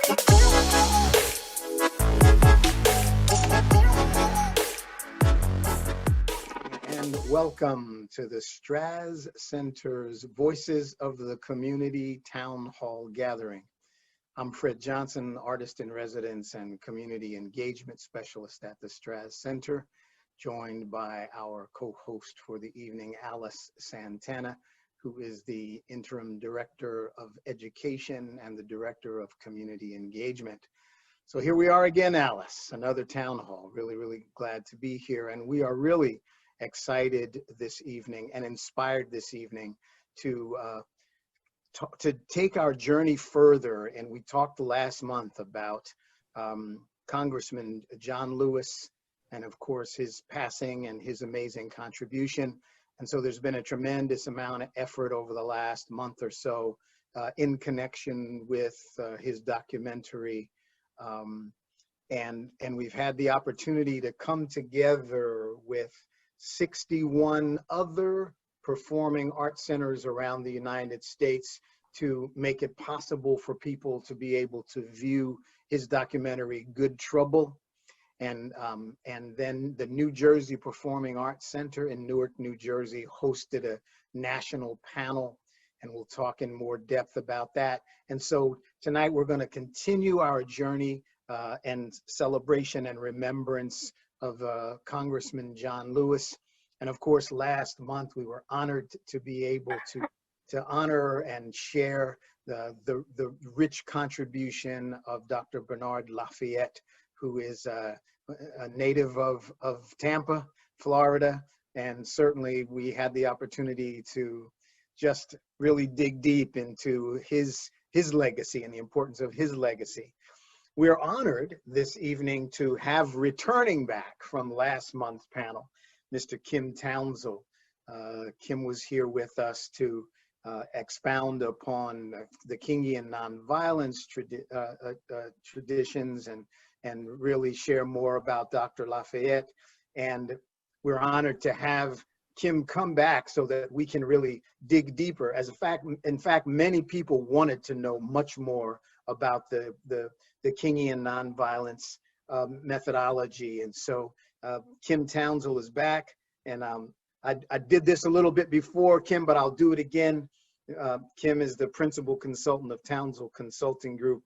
And welcome to the Straz Center's Voices of the Community Town Hall Gathering. I'm Fred Johnson, Artist in Residence and Community Engagement Specialist at the Straz Center, joined by our co-host for the evening, Alice Santana, who is the Interim Director of Education and the Director of Community Engagement. So here we are again, Alice, another town hall. Really glad to be here. And we are really excited this evening and inspired this evening to take our journey further. And we talked last month about Congressman John Lewis and of course his passing and his amazing contribution. And so there's been a tremendous amount of effort over the last month or so in connection with his documentary. And we've had the opportunity to come together with 61 other performing art centers around the United States to make it possible for people to be able to view his documentary, Good Trouble. And then the New Jersey Performing Arts Center in Newark, New Jersey hosted a national panel, and we'll talk in more depth about that. And so tonight we're going to continue our journey and celebration and remembrance of Congressman John Lewis. And of course, last month we were honored to be able to honor and share the rich contribution of Dr. Bernard Lafayette, who is a native of Tampa, Florida. And certainly we had the opportunity to just really dig deep into his legacy and the importance of his legacy. We're honored this evening to have returning back from last month's panel, Mr. Kim Townsell. Kim was here with us to expound upon the Kingian nonviolence traditions and really share more about Dr. Lafayette. And we're honored to have Kim come back so that we can really dig deeper. In fact, many people wanted to know much more about the Kingian nonviolence methodology. And so Kim Townsell is back. And I did this a little bit before, Kim, but I'll do it again. Kim is the principal consultant of Townsell Consulting Group.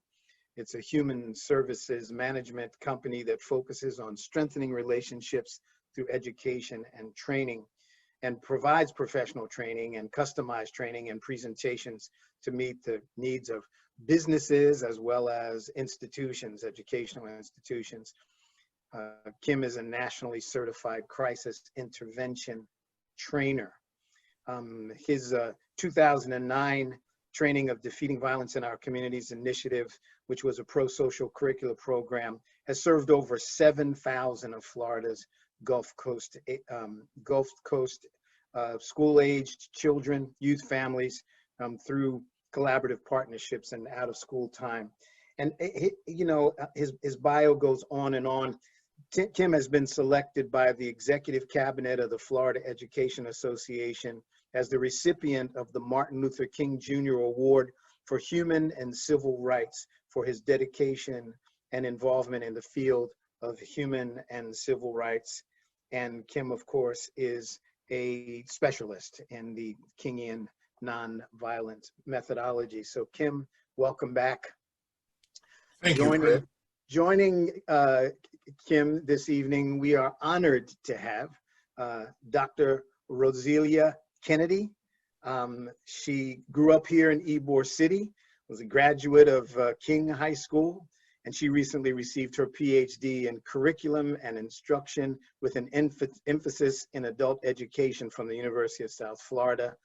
It's a human services management company that focuses on strengthening relationships through education and training, and provides professional training and customized training and presentations to meet the needs of businesses as well as institutions, educational institutions. Kim is a nationally certified crisis intervention trainer. His 2009 Training of Defeating Violence in Our Communities initiative, which was a pro-social curricular program, has served over 7,000 of Florida's Gulf Coast school-aged children, youth families through collaborative partnerships and out-of-school time. And you know, his bio goes on and on. Kim has been selected by the Executive Cabinet of the Florida Education Association as the recipient of the Martin Luther King Jr. Award for Human and Civil Rights for his dedication and involvement in the field of human and civil rights. And Kim, of course, is a specialist in the Kingian nonviolent methodology. So Kim, welcome back. Thank you, Fred. Joining Kim this evening, we are honored to have Dr. Roselia Kennedy. She grew up here in Ybor City, was a graduate of King High School, and she recently received her PhD in curriculum and instruction with an emphasis in adult education from the University of South Florida.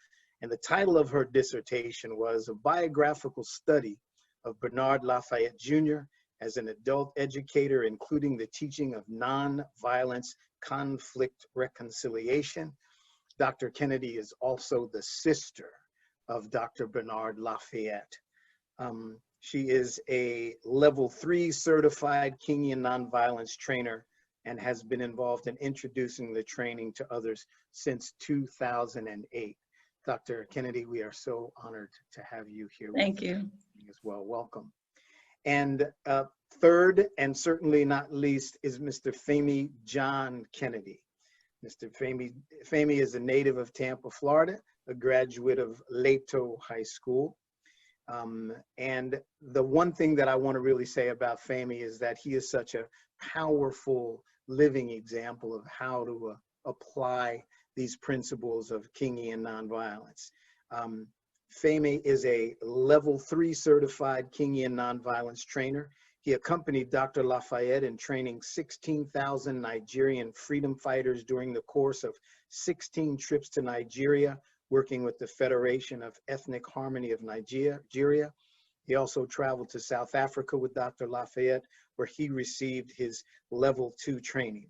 And the title of her dissertation was A Biographical Study of Bernard Lafayette Jr. as an adult educator, including the teaching of nonviolence, conflict reconciliation. Dr. Kennedy is also the sister of Dr. Bernard Lafayette. She is a level 3 certified Kingian nonviolence trainer and has been involved in introducing the training to others since 2008. Dr. Kennedy, we are so honored to have you here. Thank you. As well, welcome. And third, and certainly not least, is Mr. Femi John Kennedy. Mr. Femi is a native of Tampa, Florida, a graduate of Leto High School. And the one thing that I want to really say about Femi is that he is such a powerful living example of how to apply these principles of Kingian nonviolence. Femi is a level 3 certified Kingian nonviolence trainer. He accompanied Dr. Lafayette in training 16,000 Nigerian freedom fighters during the course of 16 trips to Nigeria, working with the Federation of Ethnic Harmony of Nigeria. He also traveled to South Africa with Dr. Lafayette, where he received his level 2 training.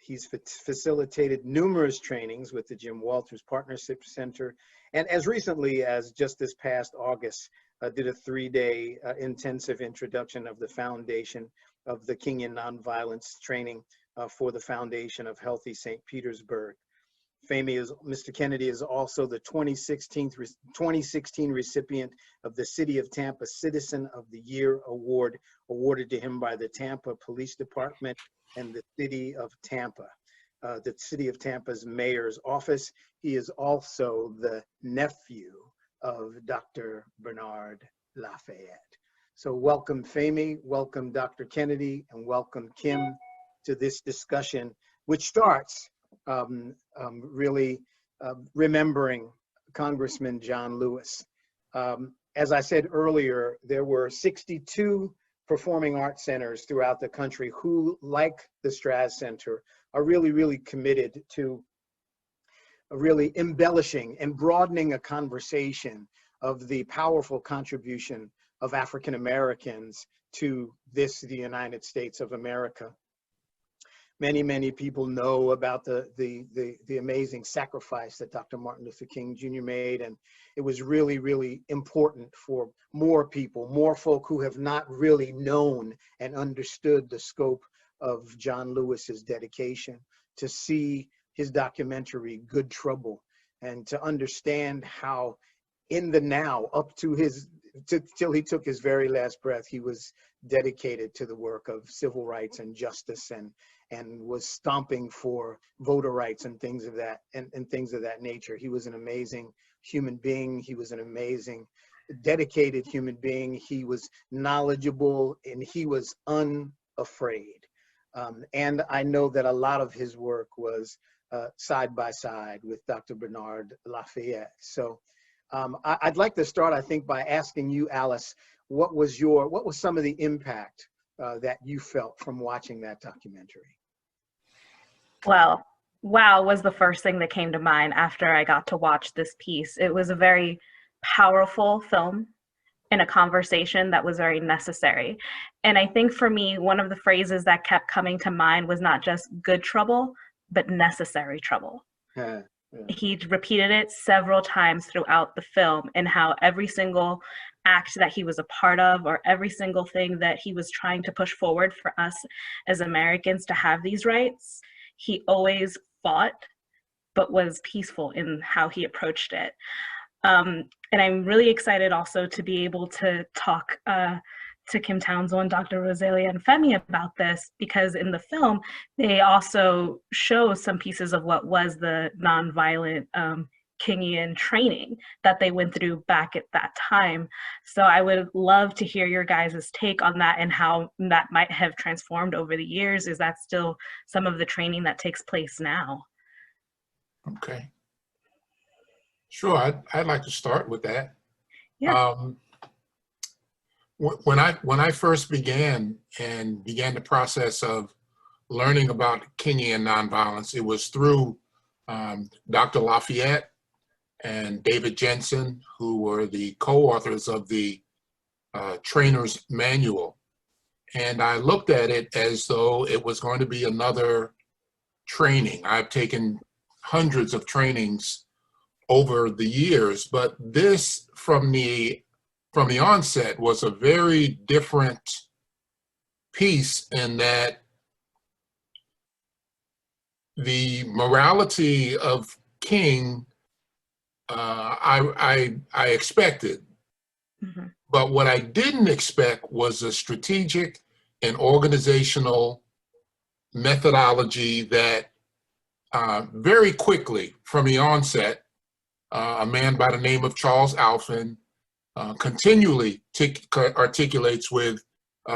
He's facilitated numerous trainings with the Jim Walters Partnership Center, and as recently as just this past August, did a 3-day intensive introduction of the foundation of the Kingian nonviolence training for the Foundation of Healthy St. Petersburg. Mr. Kennedy is also the 2016 recipient of the City of Tampa Citizen of the Year Award, awarded to him by the Tampa Police Department and the City of Tampa, the City of Tampa's mayor's office. He is also the nephew of Dr. Bernard Lafayette. So welcome Femi, welcome Dr. Kennedy, and welcome Kim to this discussion, which starts really remembering Congressman John Lewis. As I said earlier, there were 62 performing arts centers throughout the country who, like the Straz Center, are really, really committed to really embellishing and broadening a conversation of the powerful contribution of African Americans to the United States of America. Many, many people know about the amazing sacrifice that Dr. Martin Luther King Jr. made, and it was really, really important for more people, more folk who have not really known and understood the scope of John Lewis's dedication, to see his documentary, Good Trouble, and to understand how in the now, up to till he took his very last breath, he was dedicated to the work of civil rights and justice, and was stomping for voter rights and things of that nature. He was an amazing human being. He was an amazing, dedicated human being. He was knowledgeable and he was unafraid. And I know that a lot of his work was side by side with Dr. Bernard Lafayette. So I'd like to start, I think, by asking you, Alice, what was some of the impact that you felt from watching that documentary? Well, wow was the first thing that came to mind after I got to watch this piece. It was a very powerful film in a conversation that was very necessary. And I think for me, one of the phrases that kept coming to mind was not just good trouble, but necessary trouble. Yeah. He repeated it several times throughout the film, and how every single act that he was a part of, or every single thing that he was trying to push forward for us as Americans to have these rights, he always fought, but was peaceful in how he approached it. And I'm really excited also to be able to talk to Kim Townsend and Dr. Rosalia and Femi about this, because in the film, they also show some pieces of what was the nonviolent Kingian training that they went through back at that time. So I would love to hear your guys' take on that and how that might have transformed over the years. Is that still some of the training that takes place now? Okay. Sure, I'd like to start with that. Yeah. When I first began the process of learning about Kingian nonviolence, it was through Dr. Lafayette and David Jensen, who were the co-authors of the trainer's manual. And I looked at it as though it was going to be another training. I've taken hundreds of trainings over the years, but this from the onset was a very different piece, in that the morality of King I expected. Mhm. But what I didn't expect was a strategic and organizational methodology that very quickly from the onset, a man by the name of Charles Alphen continually articulates with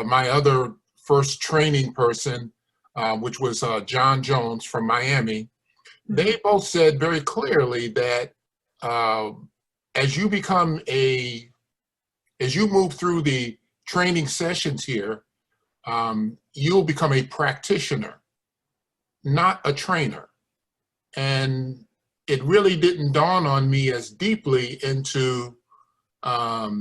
my other first training person, which was John Jones from Miami. They both said very clearly that as you move through the training sessions here, you'll become a practitioner, not a trainer. And it really didn't dawn on me as deeply into my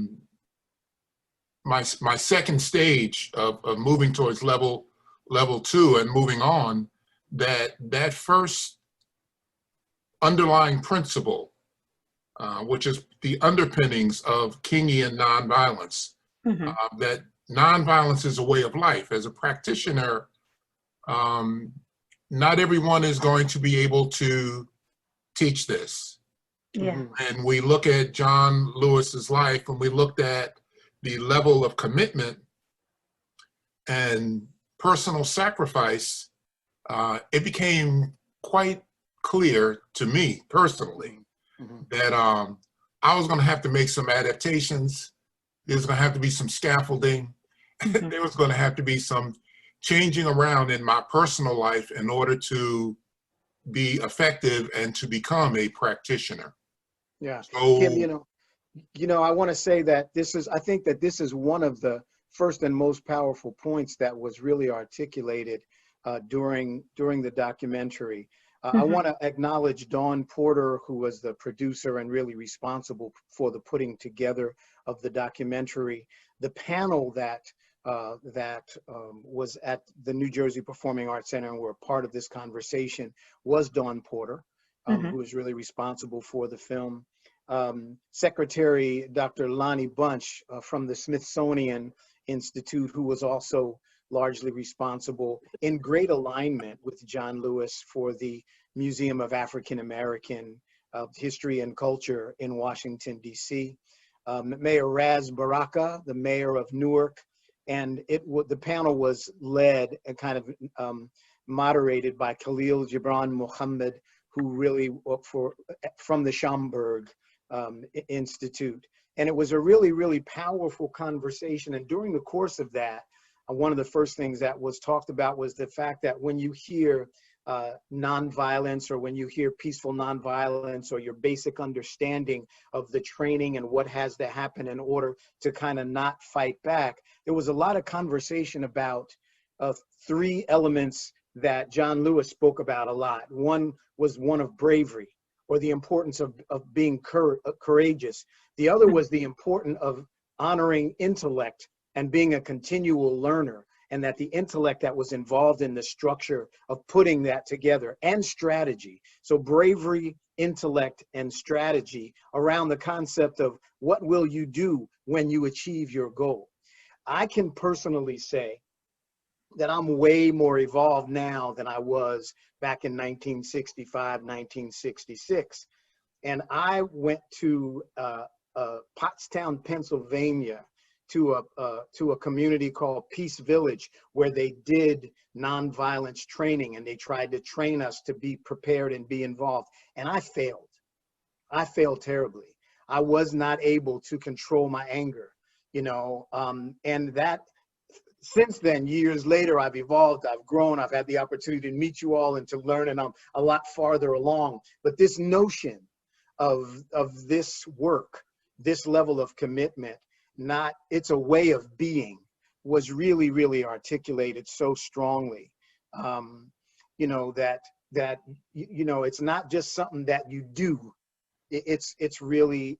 second stage of moving towards level 2 and moving on, that first underlying principle, which is the underpinnings of Kingian nonviolence, that nonviolence is a way of life. As a practitioner, not everyone is going to be able to teach this. Yeah. And we look at John Lewis's life, and we looked at the level of commitment and personal sacrifice, it became quite clear to me personally that I was going to have to make some adaptations. There's going to have to be some scaffolding. There was going to have to be some changing around in my personal life in order to be effective and to become a practitioner. Yeah. So, Kim, I want to say that I think that this is one of the first and most powerful points that was really articulated during the documentary. I want to acknowledge Dawn Porter, who was the producer and really responsible for the putting together of the documentary. The panel that was at the New Jersey Performing Arts Center and were part of this conversation was Dawn Porter, who was really responsible for the film. Secretary Dr. Lonnie Bunch from the Smithsonian Institute, who was also largely responsible, in great alignment with John Lewis, for the Museum of African American History and Culture in Washington, D.C. Mayor Raz Baraka, the mayor of Newark, and the panel was led and kind of moderated by Khalil Gibran Muhammad, who really from the Schomburg Institute. And it was a really, really powerful conversation. And during the course of that, one of the first things that was talked about was the fact that when you hear nonviolence, or when you hear peaceful nonviolence, or your basic understanding of the training and what has to happen in order to kind of not fight back, there was a lot of conversation about three elements that John Lewis spoke about a lot. One was one of bravery, or the importance of being courageous. The other was the importance of honoring intellect and being a continual learner, and that the intellect that was involved in the structure of putting that together, and strategy. So bravery, intellect, and strategy around the concept of what will you do when you achieve your goal. I can personally say that I'm way more evolved now than I was back in 1965, 1966. And I went to Pottstown, Pennsylvania, to a community called Peace Village, where they did nonviolence training, and they tried to train us to be prepared and be involved. And I failed. I failed terribly. I was not able to control my anger, and that, since then, years later, I've evolved, I've grown, I've had the opportunity to meet you all and to learn, and I'm a lot farther along. But this notion of this work, this level of commitment, it's a way of being, was really, really articulated so strongly. It's not just something that you do. It's really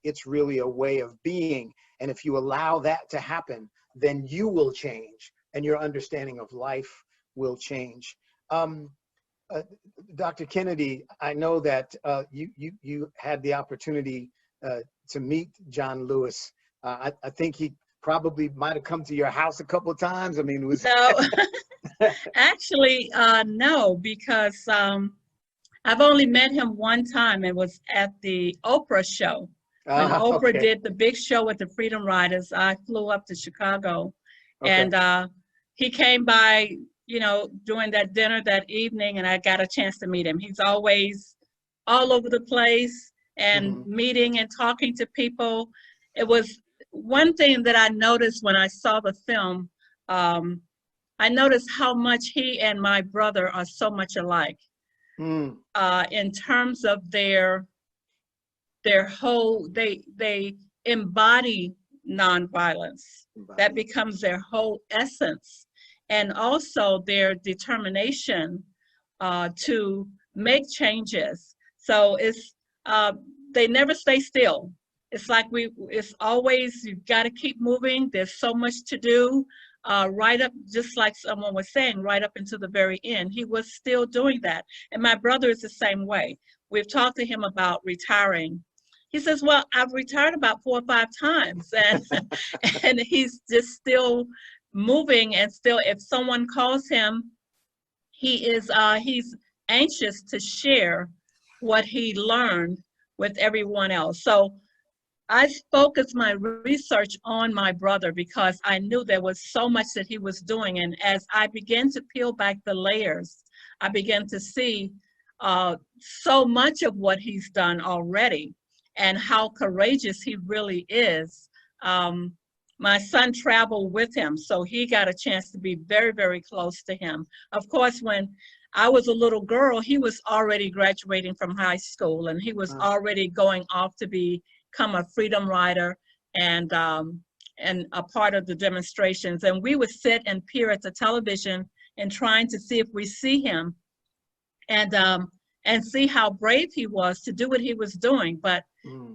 a way of being. And if you allow that to happen, then you will change, and your understanding of life will change. Dr. Kennedy, I know that you had the opportunity to meet John Lewis. I think he probably might have come to your house a couple of times. I mean, it was no, actually, no, because I've only met him one time. It was at the Oprah show. When Oprah Okay. did the big show with the Freedom Riders, I flew up to Chicago, Okay. and he came by, during that dinner that evening, and I got a chance to meet him. He's always all over the place and Mhm. meeting and talking to people. It was one thing that I noticed when I saw the film. I noticed how much he and my brother are so much alike Mm. in terms of their whole, they embody nonviolence. That becomes their whole essence, and also their determination to make changes. So they never stay still. It's like it's always, you've got to keep moving. There's so much to do. Right up, just like someone was saying, right up until the very end, he was still doing that. And my brother is the same way. We've talked to him about retiring. He says, well, I've retired about 4 or 5 times, and and he's just still moving, and still, if someone calls him, he's anxious to share what he learned with everyone else. So I focused my research on my brother because I knew there was so much that he was doing. And as I began to peel back the layers, I began to see so much of what he's done already and how courageous he really is. My son traveled with him, so he got a chance to be very, very close to him. Of course, when I was a little girl, he was already graduating from high school, and he was already going off to become a Freedom Rider and a part of the demonstrations. And we would sit and peer at the television and trying to see if we see him and see how brave he was to do what he was doing. But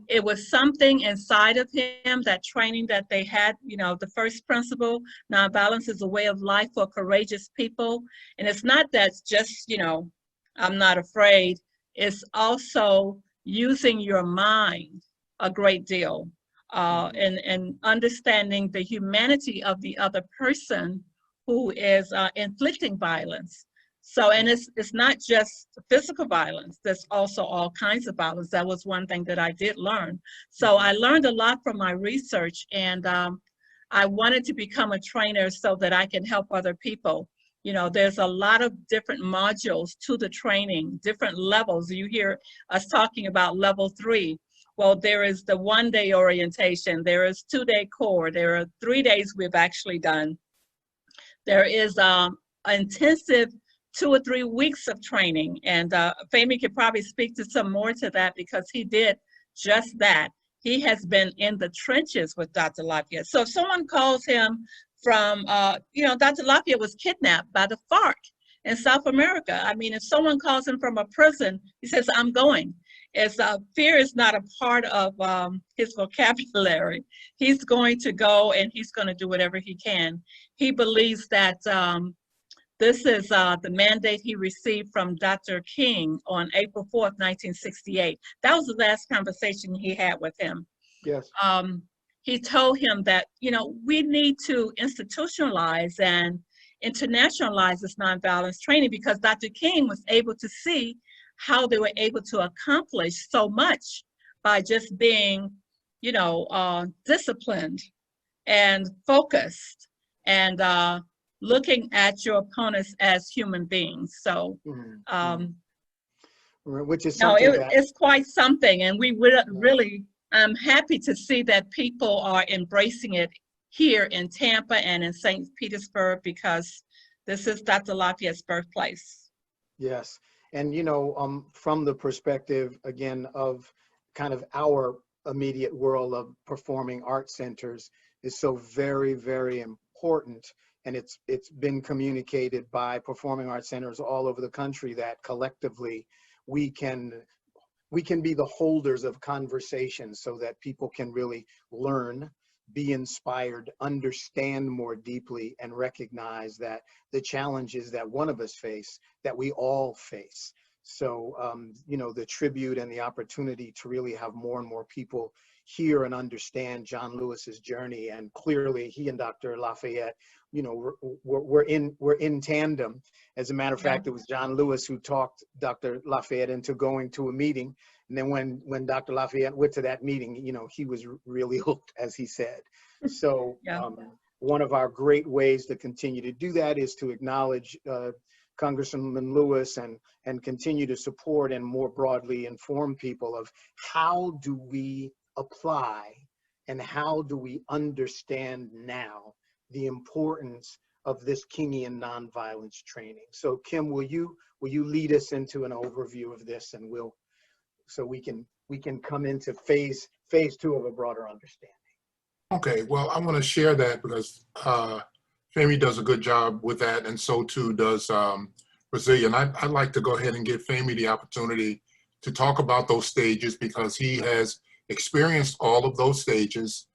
it was something inside of him, that training that they had, the first principle, nonviolence is a way of life for courageous people. And it's not that just, I'm not afraid. It's also using your mind a great deal and understanding the humanity of the other person who is inflicting violence. So, and it's not just physical violence, there's also all kinds of violence. That was one thing that I did learn. So I learned a lot from my research, and I wanted to become a trainer so that I can help other people. There's a lot of different modules to the training, different levels. You hear us talking about level 3. Well, there is the 1-day orientation, there is 2-day core, there are 3 days we've actually done. There is intensive 2 or 3 weeks of training, and Femi could probably speak to some more to that because he did just that. He has been in the trenches with Dr. Lafayette. So if someone calls him from, Dr. Lafayette was kidnapped by the FARC in South America. I mean, if someone calls him from a prison, he says, I'm going. Fear is not a part of his vocabulary. He's going to go, and he's going to do whatever he can. He believes that this is the mandate he received from Dr. King on April 4th, 1968. That was the last conversation he had with him. Yes. He told him that, we need to institutionalize and internationalize this nonviolence training, because Dr. King was able to see how they were able to accomplish so much by just being, disciplined and focused and looking at your opponents as human beings. So, which is something it's quite something, and we really, I'm happy to see that people are embracing it here in Tampa and in St. Petersburg, because this is Dr. Lafayette's birthplace. Yes, and from the perspective again of kind of our immediate world of performing arts centers, is so very, very important. And it's been communicated by performing arts centers all over the country that collectively we can be the holders of conversations so that people can really learn, be inspired, understand more deeply, and recognize that the challenges that one of us face, that we all face. So, the tribute and the opportunity to really have more and more people hear and understand John Lewis's journey. And clearly he and Dr. Lafayette, we're in tandem. As a matter of fact, it was John Lewis who talked Dr. Lafayette into going to a meeting And then when Dr. Lafayette went to that meeting, he was really hooked, as he said. So Yeah. one of our great ways to continue to do that is to acknowledge Congressman Lewis and continue to support and more broadly inform people of how do we apply and how do we understand now the importance of this Kingian nonviolence training. So Kim, will you lead us into an overview of this, and so we can come into phase 2 of a broader understanding. Okay, well, I want to share that because Femi does a good job with that, and so too does Brazilian. I'd like to go ahead and give Femi the opportunity to talk about those stages because he has experienced all of those stages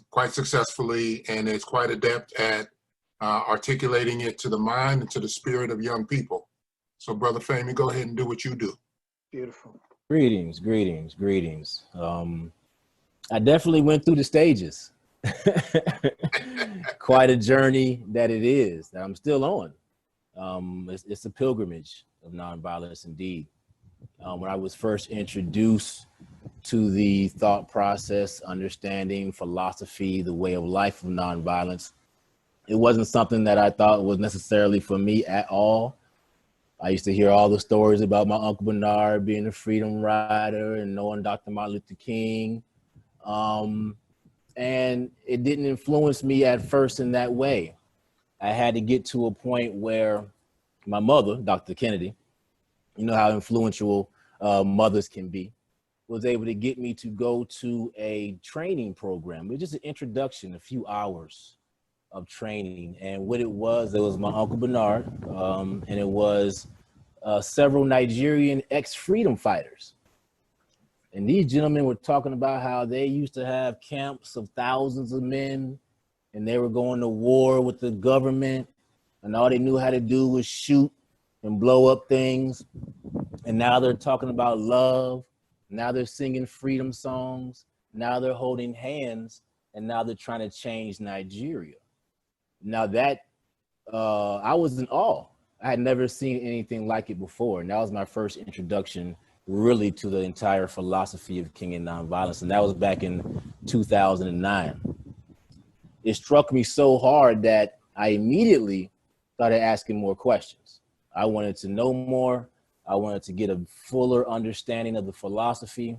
quite successfully and is quite adept at articulating it to the mind and to the spirit of young people. So Brother Femi, go ahead and do what you do. Beautiful. Greetings, greetings, greetings. I definitely went through the stages. Quite a journey that it is, that I'm still on. It's a pilgrimage of nonviolence indeed. When I was first introduced to the thought process, understanding, philosophy, the way of life of nonviolence, it wasn't something that I thought was necessarily for me at all. I used to hear all the stories about my Uncle Bernard being a freedom rider and knowing Dr. Martin Luther King. And it didn't influence me at first in that way. I had to get to a point where my mother, Dr. Kennedy, you know how influential mothers can be, was able to get me to go to a training program. It was just an introduction, a few hours of training. And what it was my Uncle Bernard, and it was several Nigerian ex-freedom fighters. And these gentlemen were talking about how they used to have camps of thousands of men and they were going to war with the government and all they knew how to do was shoot and blow up things. And now they're talking about love. Now they're singing freedom songs. Now they're holding hands and now they're trying to change Nigeria. Now that, I was in awe. I had never seen anything like it before. And that was my first introduction really to the entire philosophy of Kingian nonviolence. And that was back in 2009. It struck me so hard that I immediately started asking more questions. I wanted to know more. I wanted to get a fuller understanding of the philosophy.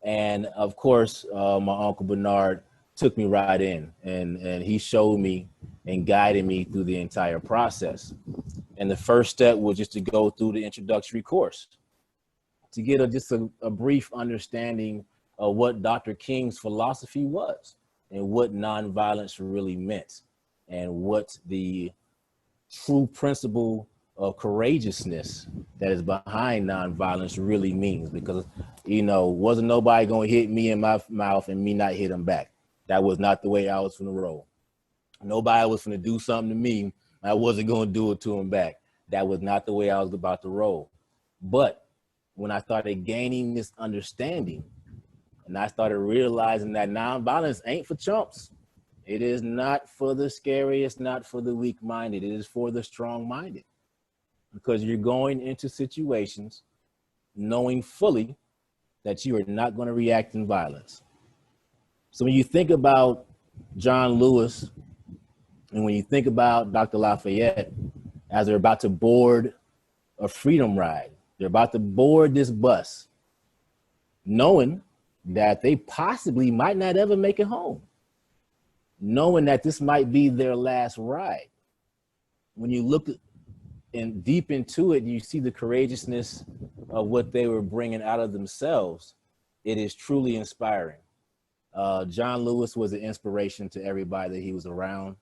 And of course, my Uncle Bernard took me right in and he showed me and guided me through the entire process. And the first step was just to go through the introductory course to get just a brief understanding of what Dr. King's philosophy was and what nonviolence really meant and what the true principle of courageousness that is behind nonviolence really means. Because, wasn't nobody gonna hit me in my mouth and me not hit them back. That was not the way I was gonna roll. Nobody was gonna do something to me. I wasn't gonna do it to them back. That was not the way I was about to roll. But when I started gaining this understanding and I started realizing that nonviolence ain't for chumps. It is not for the scary, it's not for the weak-minded, it is for the strong-minded. Because you're going into situations knowing fully that you are not going to react in violence. So when you think about John Lewis and when you think about Dr. Lafayette as they're about to board a freedom ride, they're about to board this bus, knowing that they possibly might not ever make it home, knowing that this might be their last ride. When you look and deep into it, you see the courageousness of what they were bringing out of themselves. It is truly inspiring. John Lewis was an inspiration to everybody that he was around.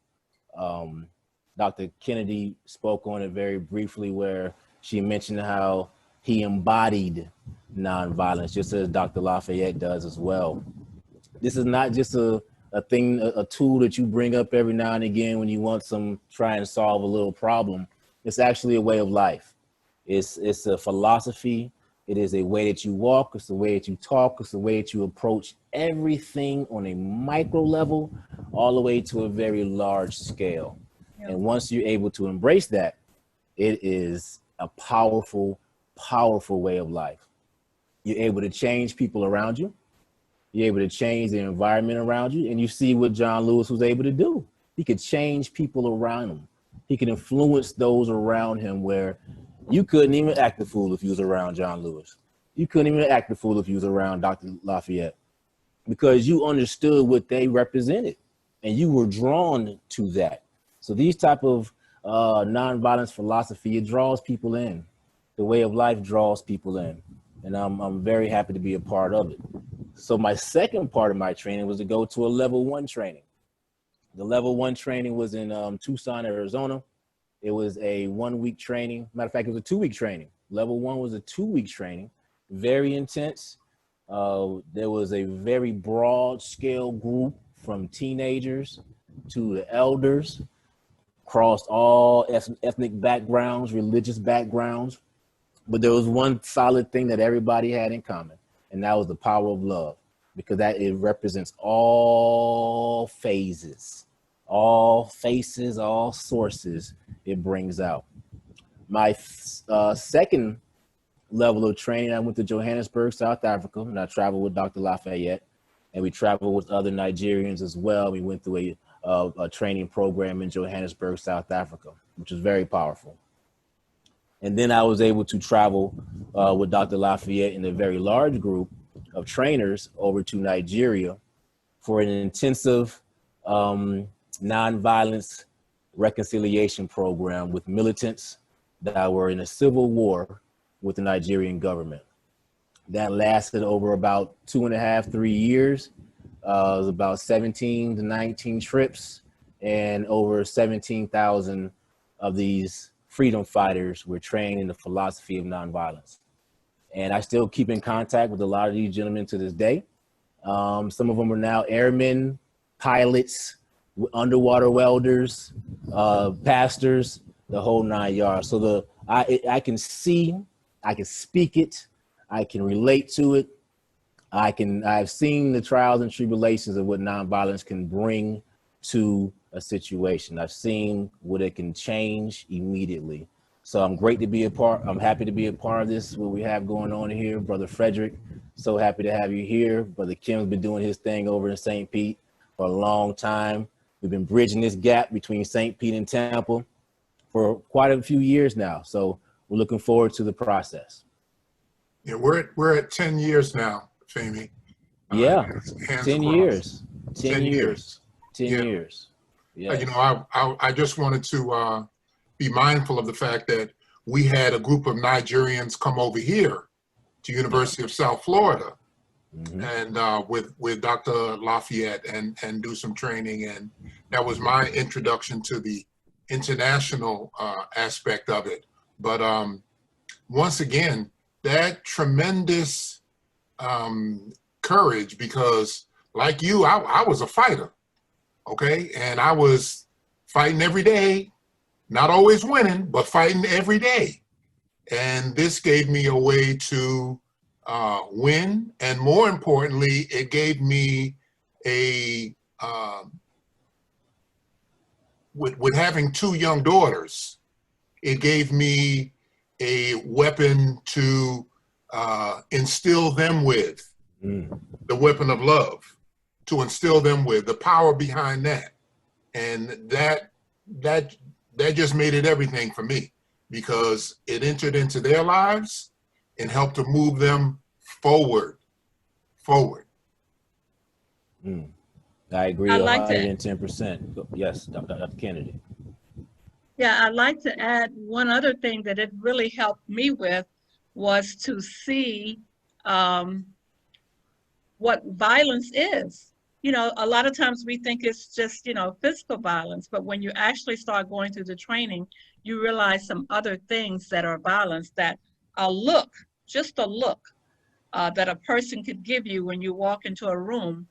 Dr. Kennedy spoke on it very briefly where she mentioned how he embodied nonviolence, just as Dr. Lafayette does as well. This is not just a tool that you bring up every now and again when you want try and solve a little problem. It's actually a way of life. It's a philosophy. It is a way that you walk. It's the way that you talk. It's the way that you approach everything on a micro level, all the way to a very large scale. Yeah. And once you're able to embrace that, it is a powerful, powerful way of life. You're able to change people around you. You're able to change the environment around you. And you see what John Lewis was able to do. He could change people around him. He could influence those around him where you couldn't even act the fool if you was around John Lewis. You couldn't even act the fool if you was around Dr. Lafayette, because you understood what they represented and you were drawn to that. So these type of nonviolence philosophy, it draws people in. The way of life draws people in. And I'm very happy to be a part of it. So my second part of my training was to go to a level 1 training. The level 1 training was in Tucson, Arizona. It was a 1-week training. Matter of fact, it was a 2-week training. Level 1 was a 2-week training, very intense. There was a very broad scale group from teenagers to the elders, across all ethnic backgrounds, religious backgrounds. But there was one solid thing that everybody had in common, and that was the power of love, because that it represents all phases, all faces, all sources it brings out. My second level of training, I went to Johannesburg, South Africa, and I traveled with Dr. Lafayette, and we traveled with other Nigerians as well. We went through a training program in Johannesburg, South Africa, which was very powerful. And then I was able to travel with Dr. Lafayette in a very large group of trainers over to Nigeria for an intensive nonviolence reconciliation program with militants that were in a civil war with the Nigerian government. That lasted over about 2.5, 3 years. It was about 17 to 19 trips, and over 17,000 of these freedom fighters were trained in the philosophy of nonviolence. And I still keep in contact with a lot of these gentlemen to this day. Some of them are now airmen, pilots, underwater welders, pastors, the whole 9 yards. So I can see, I can speak it, I can relate to it. I've seen the trials and tribulations of what nonviolence can bring to a situation. I've seen what it can change immediately. So I'm happy to be a part of this, what we have going on here. Brother Frederick, so happy to have you here. Brother Kim's been doing his thing over in St. Pete for a long time. We've been bridging this gap between St. Pete and Tampa for quite a few years now. So we're looking forward to the process. Yeah, we're at 10 years now, Femi. Yeah, hands 10 across. years. 10 10 years. 10 Yeah. years. Yeah. You know, I just wanted to be mindful of the fact that we had a group of Nigerians come over here to University of South Florida, and with Dr. Lafayette and do some training, and that was my introduction to the international aspect of it. But once again, that tremendous courage, because like you, I was a fighter, okay? And I was fighting every day, not always winning, but fighting every day. And this gave me a way to win. And more importantly, it gave me with having 2 young daughters, it gave me a weapon to instill them with, the weapon of love, to instill them with, the power behind that. And that just made it everything for me, because it entered into their lives and helped to move them forward. I agree I'd like to- 110%. Yes, Dr. Kennedy. Yeah, I'd like to add one other thing that it really helped me with was to see what violence is. You know, a lot of times we think it's just, physical violence, but when you actually start going through the training, you realize some other things that are violence, that a look, just a look that a person could give you when you walk into a room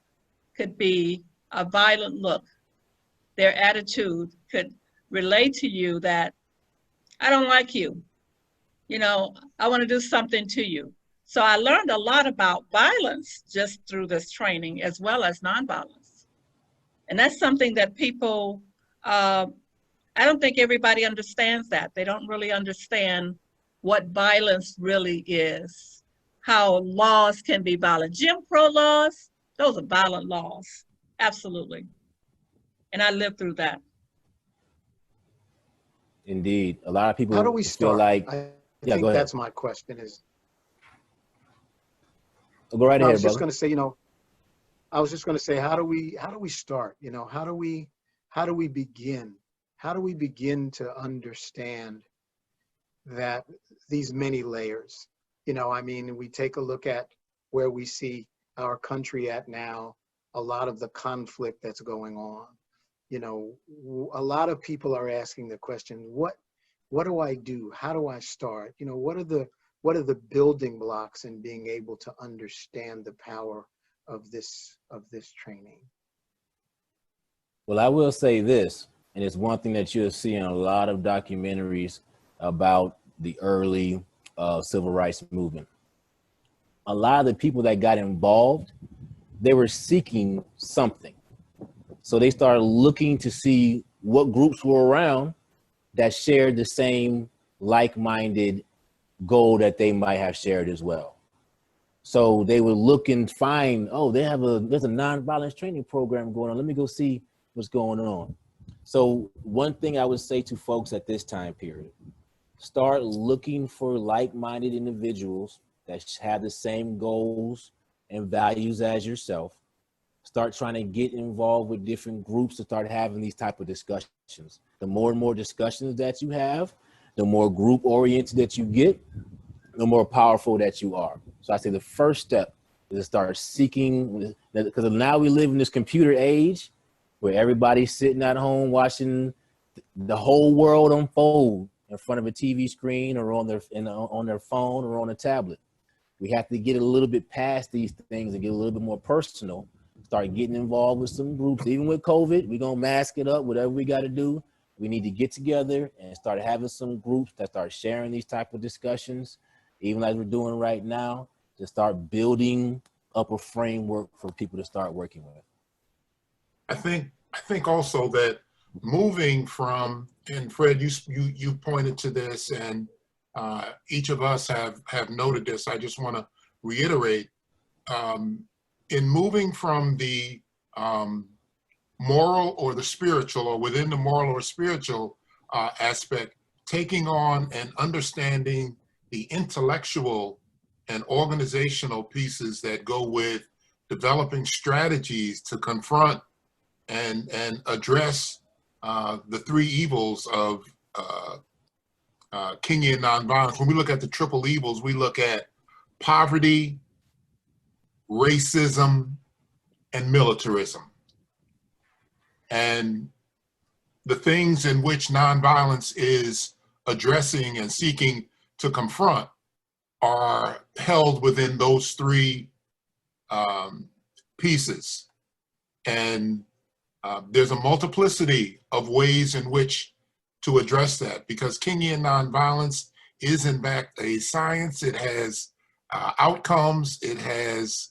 could be a violent look. Their attitude could relate to you that, I don't like you. I want to do something to you. So I learned a lot about violence just through this training, as well as nonviolence. And that's something that people, I don't think everybody understands that. They don't really understand what violence really is, how laws can be violent. Jim Crow laws, those are violent laws. Absolutely. And I lived through that. Indeed. A lot of people How do we feel start? like, I yeah, think go ahead. that's my question is, Go right I ahead, was just brother. going to say, I was just going to say, how do we start? How do we begin? How do we begin to understand that these many layers? I mean, we take a look at where we see our country at now, a lot of the conflict that's going on. A lot of people are asking the question, what do I do? How do I start? What are the building blocks in being able to understand the power of this training? Well, I will say this, and it's one thing that you'll see in a lot of documentaries about the early civil rights movement. A lot of the people that got involved, they were seeking something. So they started looking to see what groups were around that shared the same like-minded goal that they might have shared as well. So they would look and find, oh, there's a nonviolence training program going on. Let me go see what's going on. So one thing I would say to folks at this time period, start looking for like-minded individuals that have the same goals and values as yourself. Start trying to get involved with different groups to start having these type of discussions. The more and more discussions that you have, the more group oriented that you get, the more powerful that you are. So I say the first step is to start seeking, because now we live in this computer age where everybody's sitting at home watching the whole world unfold in front of a TV screen or on their phone or on a tablet. We have to get a little bit past these things and get a little bit more personal. Start getting involved with some groups. Even with COVID, we're gonna mask it up, whatever we gotta do. We need to get together and start having some groups that start sharing these type of discussions, even like we're doing right now, to start building up a framework for people to start working with. I think also that moving from, and Fred, you pointed to this, and each of us have noted this. I just want to reiterate, in moving from the moral or the spiritual, or within the moral or spiritual aspect, taking on and understanding the intellectual and organizational pieces that go with developing strategies to confront and address the three evils of Kingian nonviolence. When we look at the triple evils, we look at poverty, racism, and militarism. And the things in which nonviolence is addressing and seeking to confront are held within those three pieces. And there's a multiplicity of ways in which to address that, because Kingian nonviolence is in fact a science. It has outcomes, it has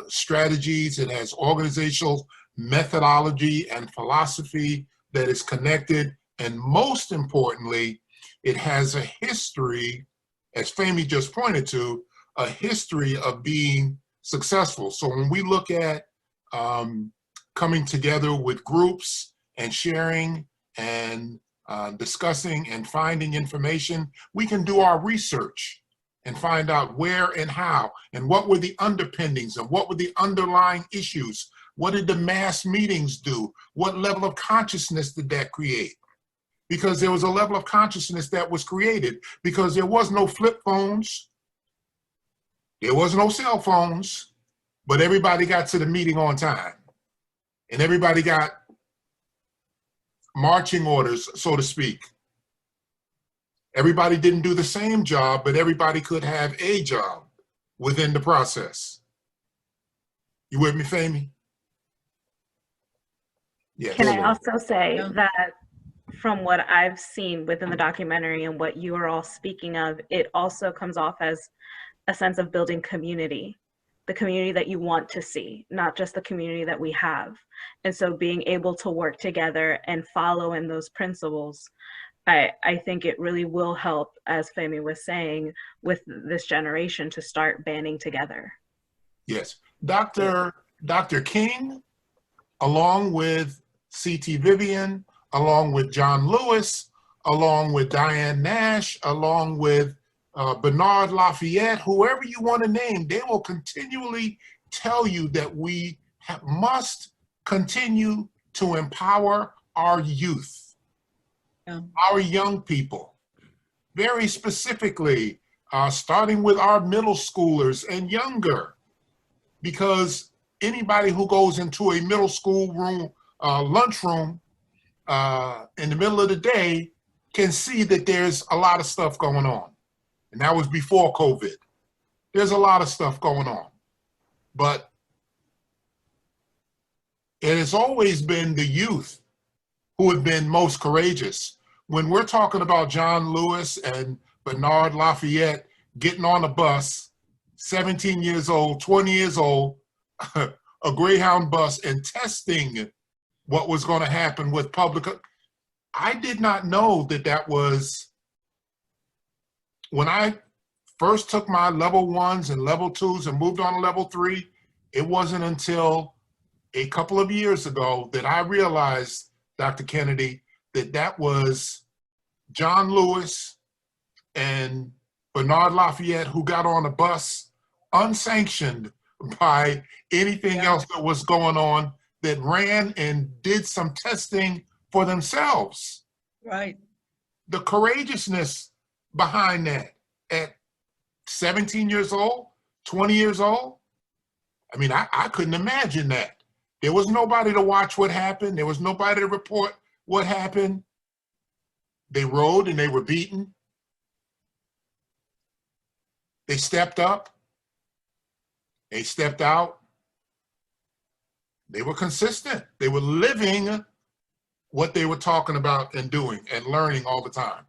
strategies, it has organizational methodology and philosophy that is connected, and most importantly, it has a history, as Femi just pointed to, a history of being successful. So when we look at coming together with groups and sharing and discussing and finding information, we can do our research and find out where and how, and what were the underpinnings and what were the underlying issues. What did the mass meetings do? What level of consciousness did that create? Because there was a level of consciousness that was created because there was no flip phones, there was no cell phones, but everybody got to the meeting on time. And everybody got marching orders, so to speak. Everybody didn't do the same job, but everybody could have a job within the process. You with me, Femi? Yes. Can I also say that from what I've seen within the documentary and what you are all speaking of, it also comes off as a sense of building community, the community that you want to see, not just the community that we have. And so being able to work together and follow in those principles I think it really will help, as Femi was saying, with this generation to start banding together. Yes. Dr. King, along with C.T. Vivian, along with John Lewis, along with Diane Nash, along with Bernard Lafayette, whoever you want to name, they will continually tell you that we must continue to empower our youth, our young people, very specifically, starting with our middle schoolers and younger, because anybody who goes into a middle school room, lunchroom in the middle of the day can see that there's a lot of stuff going on. And that was before COVID. There's a lot of stuff going on. But it has always been the youth who have been most courageous. When we're talking about John Lewis and Bernard Lafayette getting on a bus, 17 years old, 20 years old, a Greyhound bus, and testing what was going to happen with public. I did not know that that was, when I first took my level 1s and level 2s and moved on to level 3, it wasn't until a couple of years ago that I realized, Dr. Kennedy, that that was John Lewis and Bernard Lafayette who got on a bus unsanctioned by anything else that was going on, that ran and did some testing for themselves. Right. The courageousness behind that at 17 years old, 20 years old. I mean, I couldn't imagine that. There was nobody to watch what happened. There was nobody to report what happened. They rode and they were beaten. They stepped up. They stepped out. They were consistent. They were living what they were talking about and doing and learning all the time.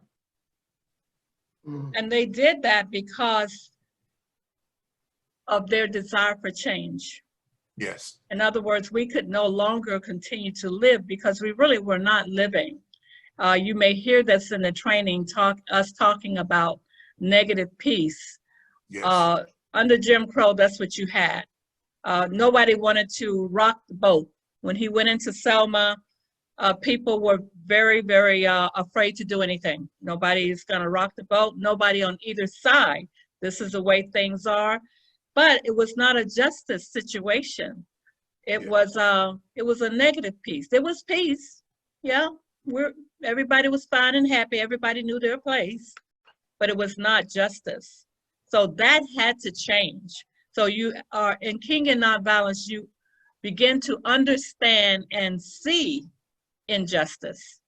And they did that because of their desire for change. Yes. In other words, we could no longer continue to live because we really were not living. You may hear this in the training, us talking about negative peace. Yes. Under Jim Crow, that's what you had. Nobody wanted to rock the boat. When he went into Selma, people were very, very afraid to do anything. Nobody is going to rock the boat. Nobody on either side. This is the way things are. But it was not a justice situation. It was a negative peace. There was peace. Yeah, everybody was fine and happy. Everybody knew their place, but it was not justice. So that had to change. So you are in King and Nonviolence, you begin to understand and see injustice.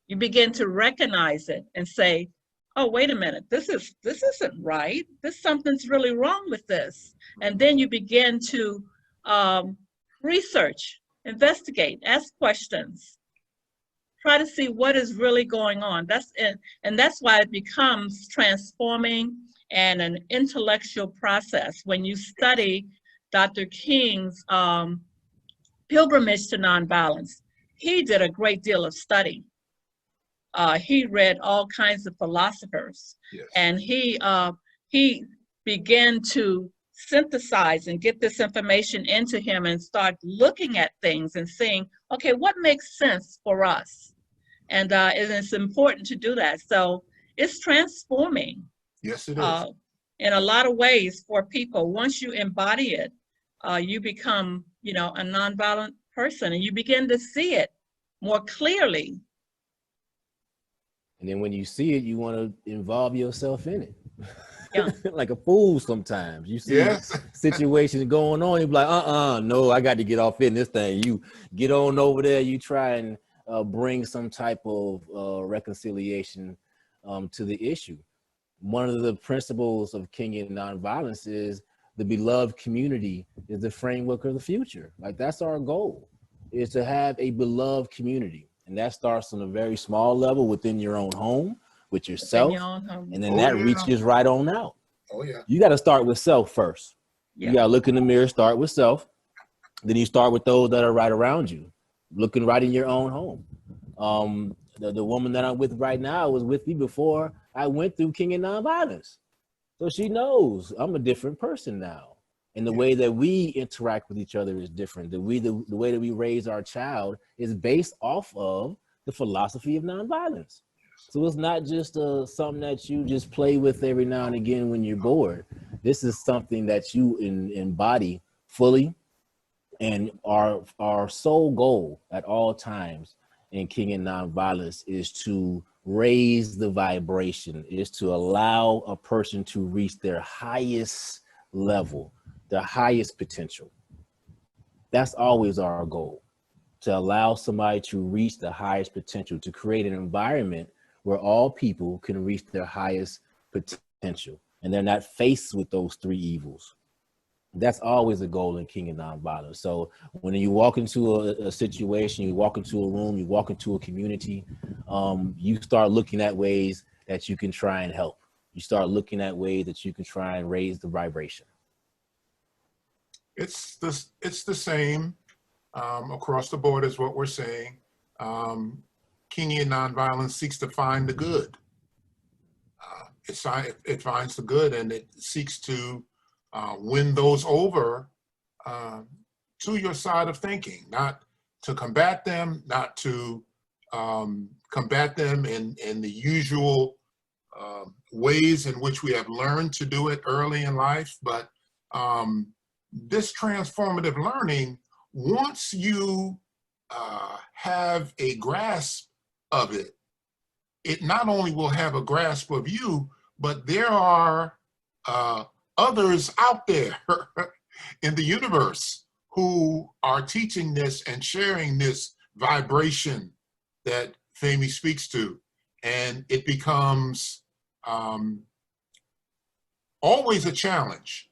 You begin to recognize it and say, oh, wait a minute, this isn't right. Something's really wrong with this. And then you begin to research, investigate, ask questions, try to see what is really going on. And that's why it becomes transforming and an intellectual process. When you study Dr. King's pilgrimage to nonviolence, he did a great deal of study. He read all kinds of philosophers, yes. And he began to synthesize and get this information into him and start looking at things and saying, okay, what makes sense for us? And it's important to do that. So it's transforming. Yes, it is. In a lot of ways for people. Once you embody it, you become, a nonviolent person, and you begin to see it more clearly. And then when you see it, you want to involve yourself in it. Yeah. Like a fool sometimes. You see situations going on, you're like, no, I got to get off in this thing. You get on over there, you try and bring some type of reconciliation to the issue. One of the principles of Kingian Nonviolence is the beloved community is the framework of the future. Like, that's our goal, is to have a beloved community. And that starts on a very small level within your own home, with yourself. And then that reaches right on out. Oh, yeah. You got to start with self first. Yeah. You got to look in the mirror, start with self. Then you start with those that are right around you, looking right in your own home. The woman that I'm with right now was with me before I went through King and Nonviolence. So she knows I'm a different person now. And the way that we interact with each other is different. The way that we raise our child is based off of the philosophy of nonviolence. So it's not just something that you just play with every now and again when you're bored. This is something that you embody fully. And our sole goal at all times in King and Nonviolence is to raise the vibration, is to allow a person to reach their highest level, their highest potential. That's always our goal, to allow somebody to reach the highest potential, to create an environment where all people can reach their highest potential and they're not faced with those three evils. That's always a goal in King and Nonviolence. So when you walk into a situation, you walk into a room, you walk into a community, you start looking at ways that you can try and help. You start looking at ways that you can try and raise the vibration. It's the same across the board as what we're saying. Kingian Nonviolence seeks to find the good. It finds the good, and it seeks to win those over to your side of thinking, not to combat them, not to combat them in the usual ways in which we have learned to do it early in life. But this transformative learning, once you have a grasp of it, it not only will have a grasp of you, but there are others out there in the universe who are teaching this and sharing this vibration that Femi speaks to. And it becomes always a challenge,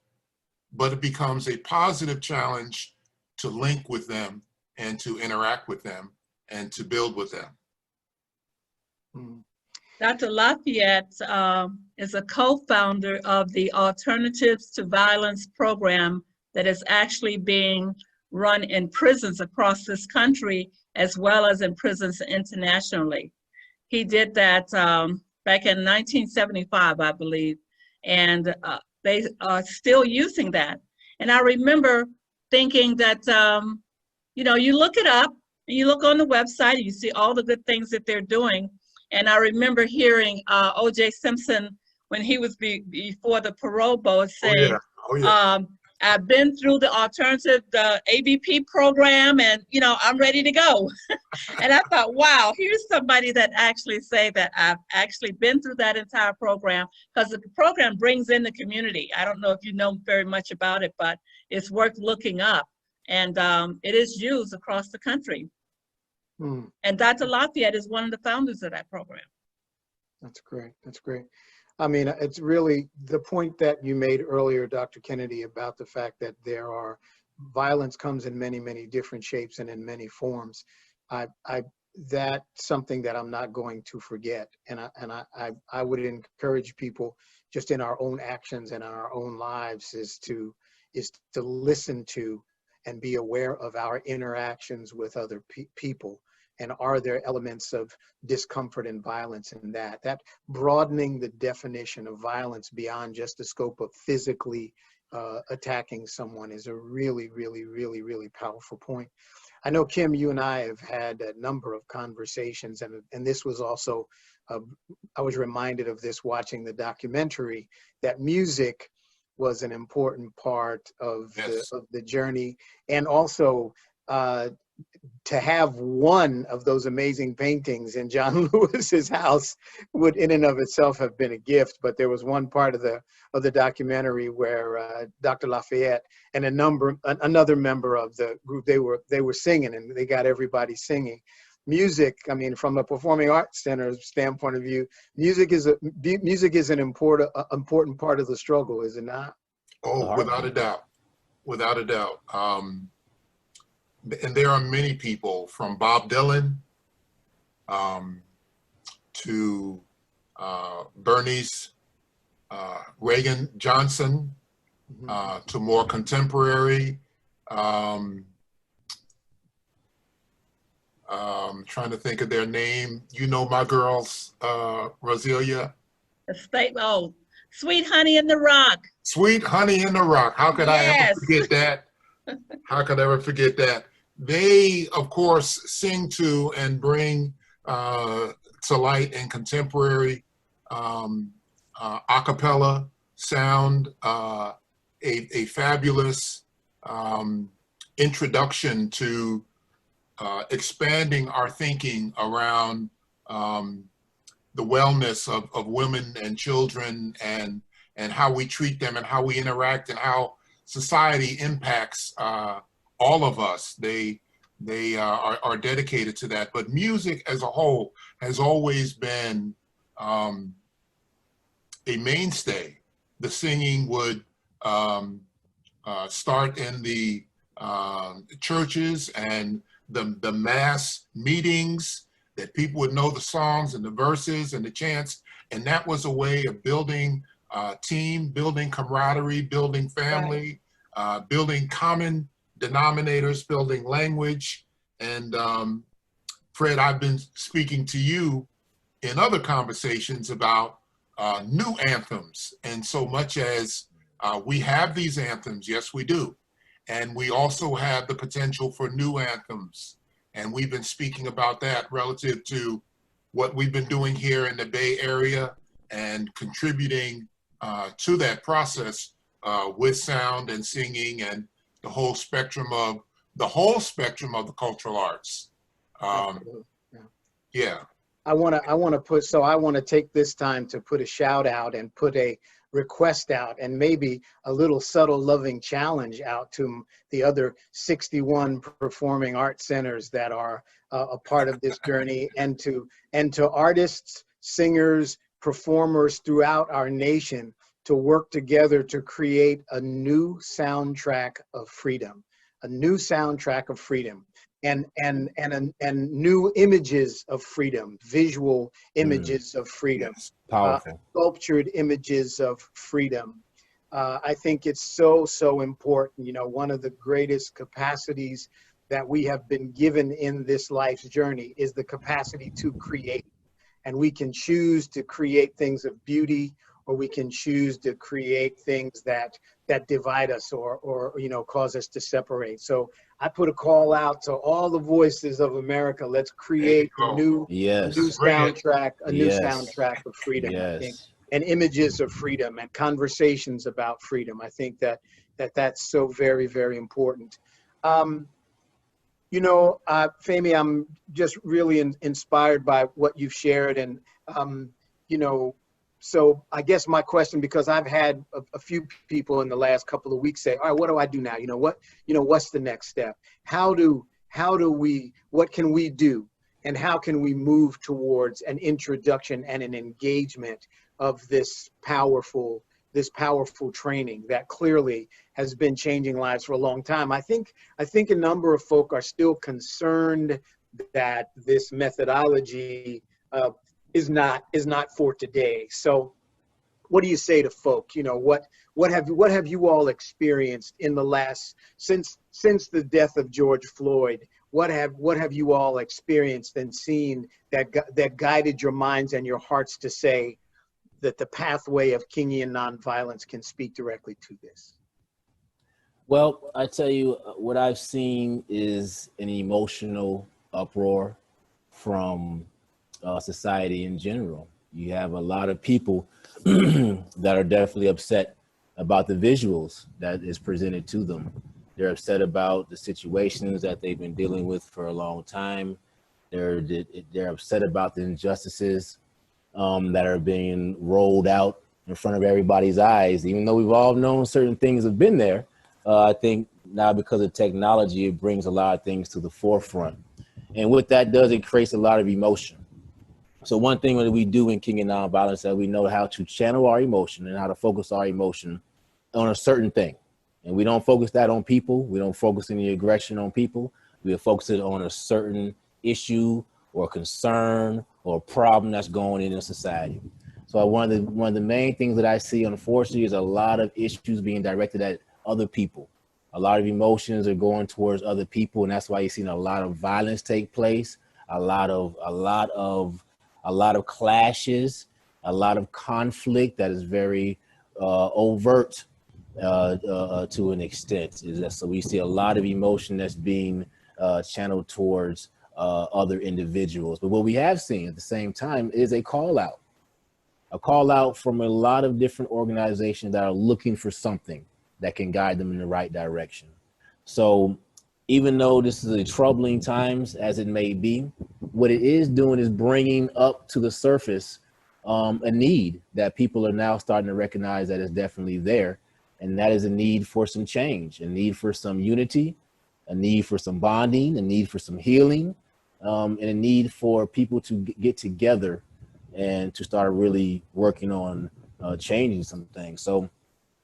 but it becomes a positive challenge to link with them and to interact with them and to build with them. Dr. Lafayette is a co-founder of the Alternatives to Violence program that is actually being run in prisons across this country, as well as in prisons internationally. He did that back in 1975, I believe, and they are still using that. And I remember thinking that, you know, you look it up, and you look on the website, you see all the good things that they're doing. And I remember hearing O.J. Simpson, when he was before the parole board, saying, I've been through the ABP program, and, you know, I'm ready to go. And I thought, wow, here's somebody that actually say that I've actually been through that entire program, because the program brings in the community. I don't know if you know very much about it, but it's worth looking up. And it is used across the country. And Dr. Lafayette is one of the founders of that program. That's great. That's great. I mean, it's really the point that you made earlier, Dr. Kennedy, about the fact that violence comes in many, many different shapes and in many forms. That's something that I'm not going to forget. And I would encourage people, just in our own actions and in our own lives, is to listen to and be aware of our interactions with other people. And are there elements of discomfort and violence in that? That broadening the definition of violence beyond just the scope of physically attacking someone is a really, really, really, really powerful point. I know, Kim, you and I have had a number of conversations, and this was also, I was reminded of this watching the documentary, that music was an important part of, the journey. And also, to have one of those amazing paintings in John Lewis's house would in and of itself have been a gift. But there was one part of the documentary where Dr. Lafayette and another member of the group, they were singing, and they got everybody singing. Music, I mean, from a performing arts center standpoint of view, music is an important part of the struggle, is it not? Oh, without a doubt, without a doubt. And there are many people, from Bob Dylan to Bernice Reagan Johnson, to more contemporary Trying to think of their name. You know my girls, Roselia. The state, oh, Sweet Honey in the Rock. Sweet Honey in the Rock. How could I ever Yes. forget that? How could I ever forget that? They, of course, sing to and bring to light in contemporary a cappella sound, a fabulous introduction to expanding our thinking around the wellness of women and children, and how we treat them and how we interact and how society impacts all of us. They are dedicated to that. But music as a whole has always been a mainstay. The singing would start in the churches and the mass meetings, that people would know the songs and the verses and the chants. And that was a way of building team, building camaraderie, building family, building common denominators, building language. And Fred, I've been speaking to you in other conversations about new anthems. And so much as we have these anthems, yes, we do. And we also have the potential for new anthems. And we've been speaking about that relative to what we've been doing here in the Bay Area and contributing to that process with sound and singing and the whole spectrum of the cultural arts. Yeah. I want to take this time to put a shout out and put a request out and maybe a little subtle loving challenge out to the other 61 performing arts centers that are a part of this journey, and to artists, singers, performers throughout our nation to work together to create a new soundtrack of freedom, and new images of freedom, visual images of freedom, Powerful. Sculptured images of freedom. I think it's so important. You know, one of the greatest capacities that we have been given in this life's journey is the capacity to create. And we can choose to create things of beauty, or we can choose to create things that divide us or cause us to separate. So I put a call out to all the voices of America. Let's create a new soundtrack of freedom. I think, and images of freedom and conversations about freedom. I think that's so very, very important. Femi, I'm just really inspired by what you've shared, and so I guess my question, because I've had a few people in the last couple of weeks say, all right, what do I do now? What's the next step? What can we do? And how can we move towards an introduction and an engagement of this powerful training that clearly has been changing lives for a long time? I think a number of folk are still concerned that this methodology is not for today. So what do you say to folk? What have you all experienced in the last, since the death of George Floyd? What have you all experienced and seen that guided your minds and your hearts to say that the pathway of Kingian nonviolence can speak directly to this? Well, I tell you, what I've seen is an emotional uproar from society in general. You have a lot of people that are definitely upset about the visuals that is presented to them. They're upset about the situations that they've been dealing with for a long time. They're upset about the injustices that are being rolled out in front of everybody's eyes. Even though we've all known certain things have been there, I think now because of technology, it brings a lot of things to the forefront. And what that does, it creates a lot of emotion. So one thing that we do in Kingian Nonviolence is that we know how to channel our emotion and how to focus our emotion on a certain thing. And we don't focus that on people. We don't focus any aggression on people. We focus it on a certain issue or concern or problem that's going in society. So one of the main things that I see, unfortunately, is a lot of issues being directed at other people. A lot of emotions are going towards other people, and that's why you've seen a lot of violence take place, a lot of clashes, a lot of conflict that is very overt to an extent. So we see a lot of emotion that's being channeled towards other individuals. But what we have seen at the same time is a call out from a lot of different organizations that are looking for something that can guide them in the right direction. So even though this is a troubling times as it may be, what it is doing is bringing up to the surface a need that people are now starting to recognize that is definitely there. And that is a need for some change, a need for some unity, a need for some bonding, a need for some healing, and a need for people to get together and to start really working on changing some things. So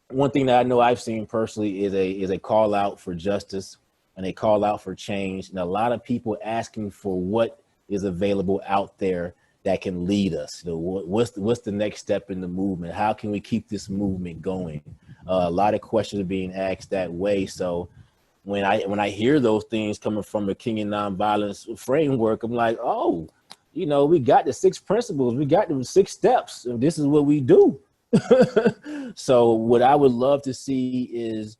one thing that I know I've seen personally is a call out for justice and a call out for change, and a lot of people asking for what is available out there that can lead us. You know, what's the next step in the movement? How can we keep this movement going? A lot of questions are being asked that way. So when I hear those things coming from a Kingian Nonviolence framework, I'm like, oh, you know, we got the 6 principles, we got the 6 steps, and this is what we do. So what I would love to see is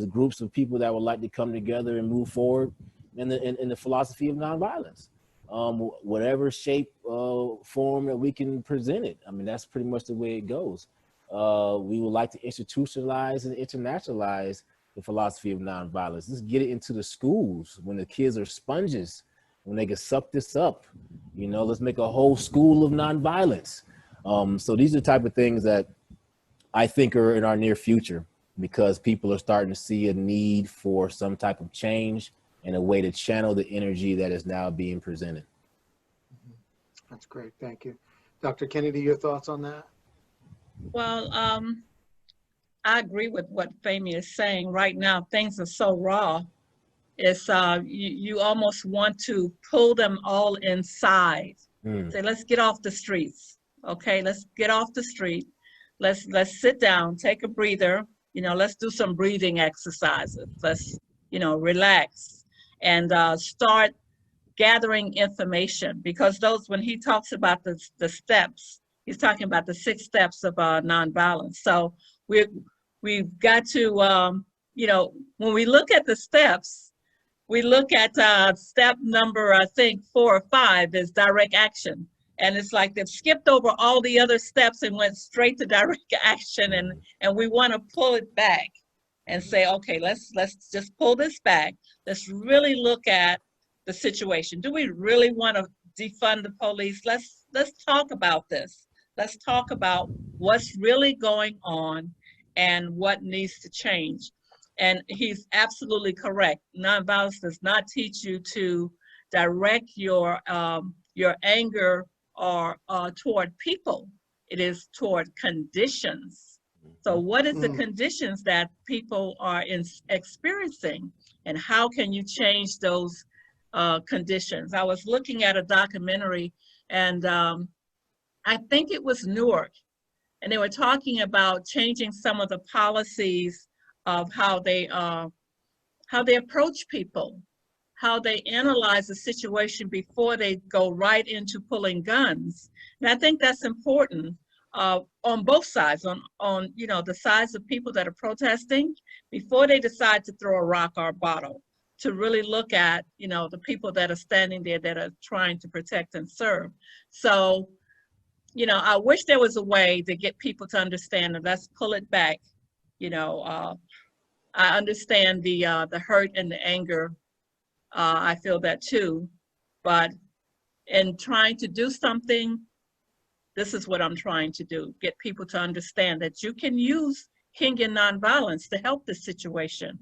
groups of people that would like to come together and move forward in the philosophy of nonviolence, whatever shape, form that we can present it. I mean, that's pretty much the way it goes. We would like to institutionalize and internationalize the philosophy of nonviolence. Let's get it into the schools when the kids are sponges, when they can suck this up. You know, let's make a whole school of nonviolence. So these are the type of things that I think are in our near future, because people are starting to see a need for some type of change and a way to channel the energy that is now being presented. That's great. Thank you. Dr. Kennedy, your thoughts on that? Well, I agree with what Femi is saying. Right now, things are so raw. It's you almost want to pull them all inside. Say, let's get off the streets. Okay, let's get off the street. Let's sit down, take a breather. You know, let's do some breathing exercises. Let's, you know, relax and start gathering information, because those, when he talks about the steps, he's talking about the 6 steps of nonviolence. So we've got to, you know, when we look at the steps, we look at step number, I think 4 or 5 is direct action. And it's like they've skipped over all the other steps and went straight to direct action. And we want to pull it back and say, okay, let's just pull this back. Let's really look at the situation. Do we really want to defund the police? Let's talk about this. Let's talk about what's really going on and what needs to change. And he's absolutely correct. Nonviolence does not teach you to direct your anger or toward people. It is toward conditions. So what is the conditions that people are experiencing, and how can you change those conditions? I was looking at a documentary, and I think it was Newark, and they were talking about changing some of the policies of how they approach people, how they analyze the situation before they go right into pulling guns. And I think that's important on both sides, on you know, the sides of people that are protesting, before they decide to throw a rock or a bottle, to really look at, you know, the people that are standing there that are trying to protect and serve. So, you know, I wish there was a way to get people to understand that let's pull it back. You know, I understand the hurt and the anger. I feel that too, but in trying to do something, this is what I'm trying to do: get people to understand that you can use Kingian nonviolence to help this situation.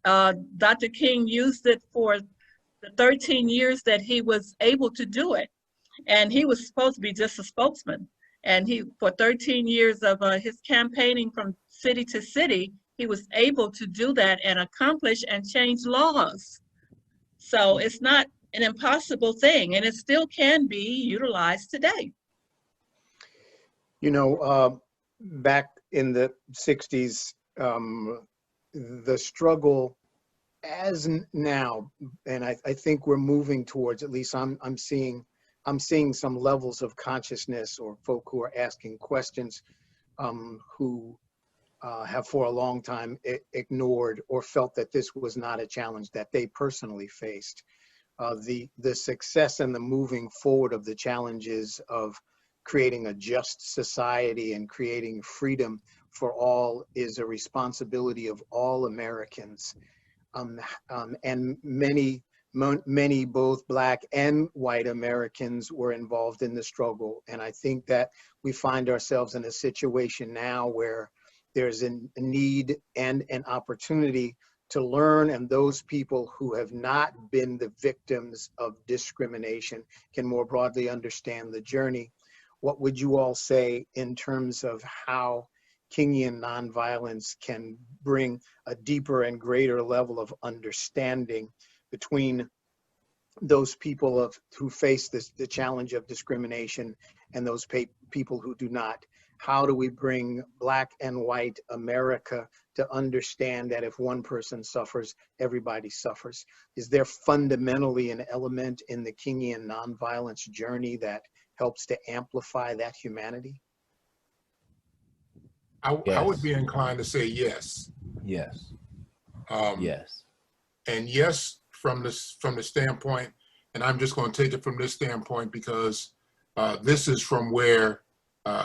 Dr. King used it for the 13 years that he was able to do it, and he was supposed to be just a spokesman. And he, for 13 years of his campaigning from city to city, he was able to do that and accomplish and change laws. So it's not an impossible thing, and it still can be utilized today. You know, back in the 60s, the struggle now, and I think we're moving towards, at least I'm seeing some levels of consciousness, or folk who are asking questions, who have for a long time ignored or felt that this was not a challenge that they personally faced. The success and the moving forward of the challenges of creating a just society and creating freedom for all is a responsibility of all Americans. And many both Black and white Americans were involved in the struggle. And I think that we find ourselves in a situation now where there's a need and an opportunity to learn, and those people who have not been the victims of discrimination can more broadly understand the journey. What would you all say in terms of how Kingian nonviolence can bring a deeper and greater level of understanding between those people who face the challenge of discrimination and those people who do not? How do we bring Black and white America to understand that if one person suffers, everybody suffers? Is there fundamentally an element in the Kingian nonviolence journey that helps to amplify that humanity? I would be inclined to say yes. Yes. Yes. And yes, from the standpoint, and I'm just going to take it from this standpoint because this is from where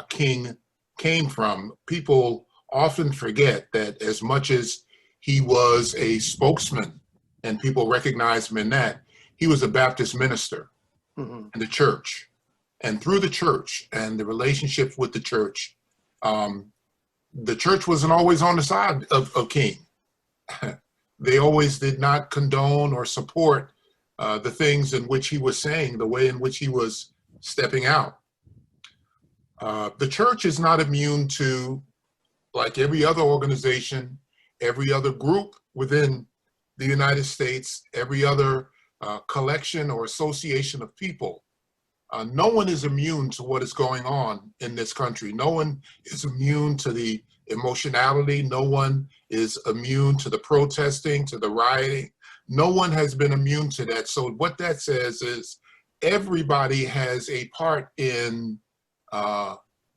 King came from. People often forget that as much as he was a spokesman and people recognize him in that, he was a Baptist minister in the church. And through the church and the relationship with the church wasn't always on the side of King. They always did not condone or support the things in which he was saying, the way in which he was stepping out. The church is not immune to, like every other organization, every other group within the United States, every other collection or association of people. No one is immune to what is going on in this country. No one is immune to the emotionality. No one is immune to the protesting, to the rioting. No one has been immune to that. So what that says is everybody has a part in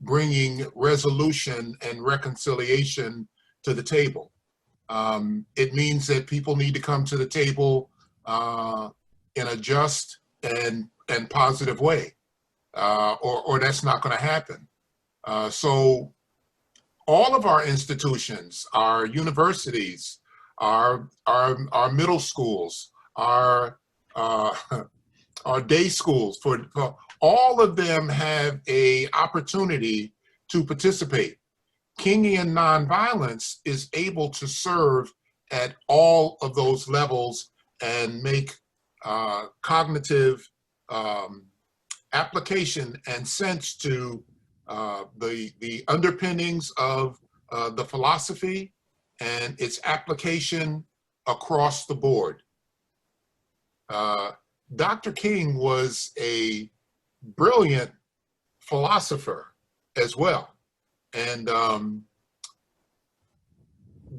bringing resolution and reconciliation to the table. It means that people need to come to the table in a just and positive way, or that's not going to happen. So all of our institutions, our universities, our middle schools, our day schools, for all of them have a opportunity to participate. Kingian nonviolence is able to serve at all of those levels and make cognitive application and sense to the underpinnings of the philosophy and its application across the board. Dr. King was a brilliant philosopher as well. And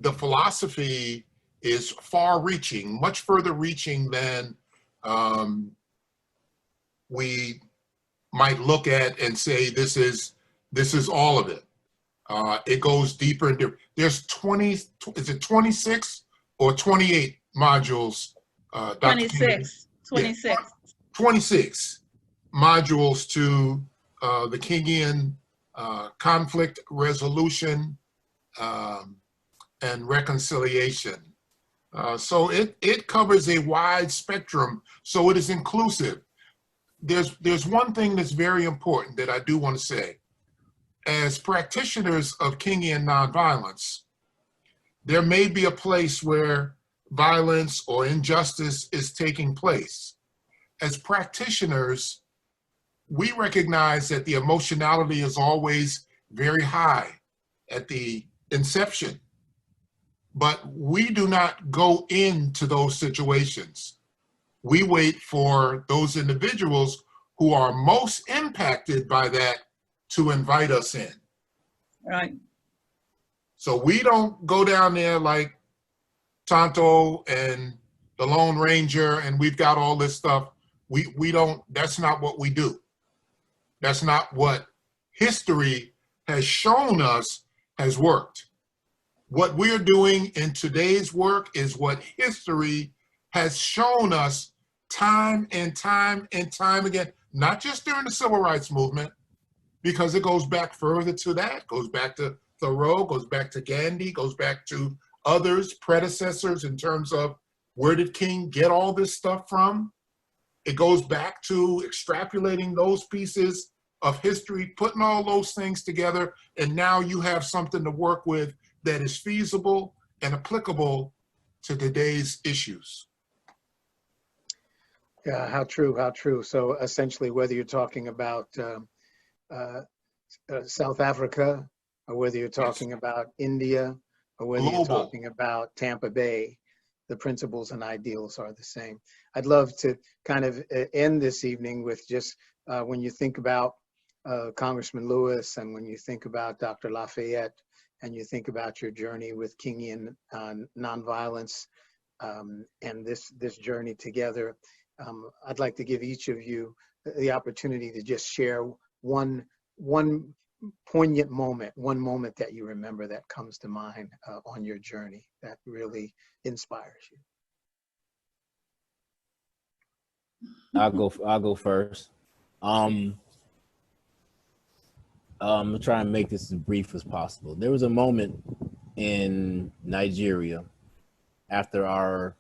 the philosophy is far-reaching, much further reaching than we might look at and say this is all of it. It goes deeper and deeper. There's 26 or 28 modules? 26. 26. Yeah, 26 modules to the Kingian conflict resolution and reconciliation. So it covers a wide spectrum, so it is inclusive. There's one thing that's very important that I do want to say. As practitioners of Kingian nonviolence, there may be a place where violence or injustice is taking place. As practitioners, we recognize that the emotionality is always very high at the inception, but we do not go into those situations. We wait for those individuals who are most impacted by that to invite us in. Right. So we don't go down there like Tonto and the Lone Ranger, and we've got all this stuff. We don't, that's not what we do. That's not what history has shown us has worked. What we're doing in today's work is what history has shown us time and time and time again, not just during the Civil Rights Movement, because it goes back further to that, goes back to Thoreau, goes back to Gandhi, goes back to others, predecessors, in terms of where did King get all this stuff from? It goes back to extrapolating those pieces of history, putting all those things together, and now you have something to work with that is feasible and applicable to today's issues. Yeah, how true, how true. So essentially, whether you're talking about South Africa, or whether you're talking about India, or whether you're talking about Tampa Bay, the principles and ideals are the same. I'd love to kind of end this evening with just when you think about Congressman Lewis, and when you think about Dr. Lafayette, and you think about your journey with Kingian nonviolence, and this journey together, I'd like to give each of you the opportunity to just share one poignant moment, one moment that you remember that comes to mind on your journey that really inspires you. I'll go first. I'm gonna try and make this as brief as possible. There was a moment in Nigeria after our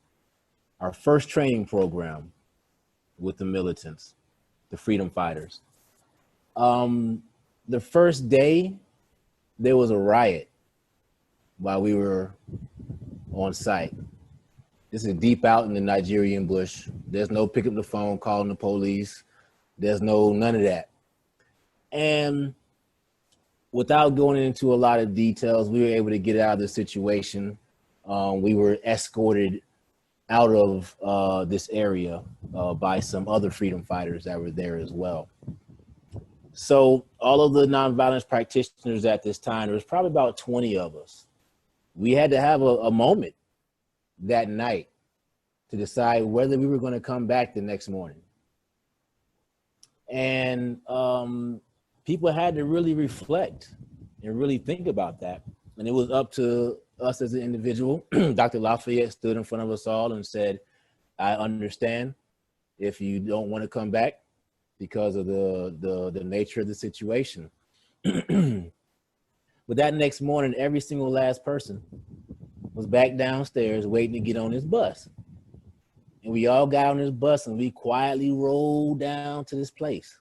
first training program with the militants, the freedom fighters. The first day, there was a riot while we were on site. This is deep out in the Nigerian bush. There's no pick up the phone, calling the police. There's none of that. And without going into a lot of details, we were able to get out of the situation. We were escorted out of this area by some other freedom fighters that were there as well. So all of the nonviolence practitioners at this time, there was probably about 20 of us. We had to have a moment that night to decide whether we were going to come back the next morning. And people had to really reflect and really think about that. And it was up to us as an individual. Dr. Lafayette stood in front of us all and said, I understand if you don't want to come back because of the nature of the situation. But that next morning, every single last person was back downstairs waiting to get on this bus. And we all got on this bus and we quietly rolled down to this place.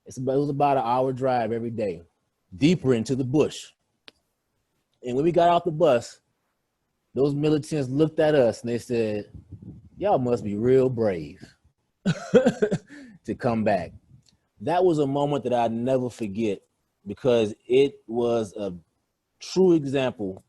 It was about an hour drive every day, deeper into the bush. And when we got off the bus, those militants looked at us and they said, y'all must be real brave to come back. That was a moment that I'd never forget, because it was a true example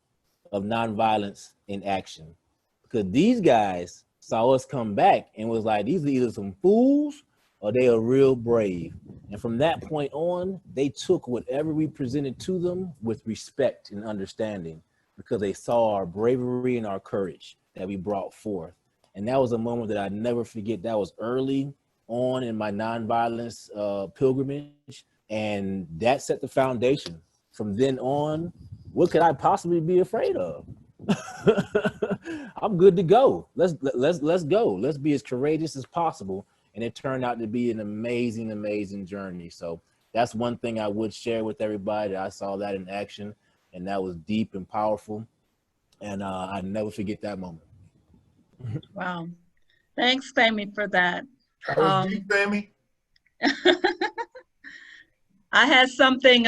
of nonviolence in action. Because these guys saw us come back and was like, these are either some fools or they are real brave. And from that point on, they took whatever we presented to them with respect and understanding, because they saw our bravery and our courage that we brought forth. And that was a moment that I'd never forget. That was early on in my nonviolence pilgrimage. And that set the foundation. From then on, what could I possibly be afraid of? I'm good to go. Let's go. Let's be as courageous as possible. And it turned out to be an amazing, amazing journey. So that's one thing I would share with everybody. I saw that in action, and that was deep and powerful. And I never forget that moment. Wow. Thanks, Femi, for that. That was deep, Femi. I had something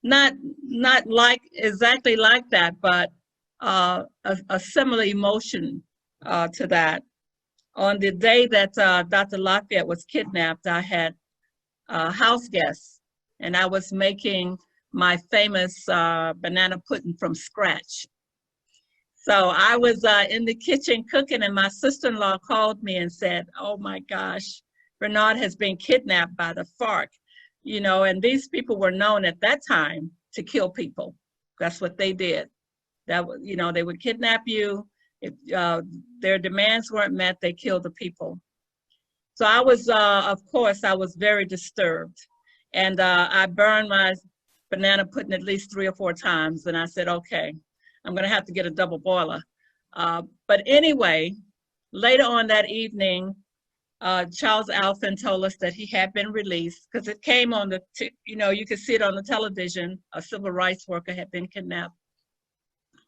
not like exactly like that, but a similar emotion to that. On the day that Dr. Lafayette was kidnapped, I had house guests, and I was making my famous banana pudding from scratch. So I was in the kitchen cooking, and my sister-in-law called me and said, oh my gosh, Bernard has been kidnapped by the FARC. You know, and these people were known at that time to kill people. That's what they did. That was, you know, they would kidnap you. If their demands weren't met, they killed the people. So I was, of course, I was very disturbed. And I burned my banana pudding at least 3 or 4 times. And I said, okay, I'm going to have to get a double boiler. But anyway, later on that evening, Charles Alphen told us that he had been released because it came on the, you know, you could see it on the television. A civil rights worker had been kidnapped.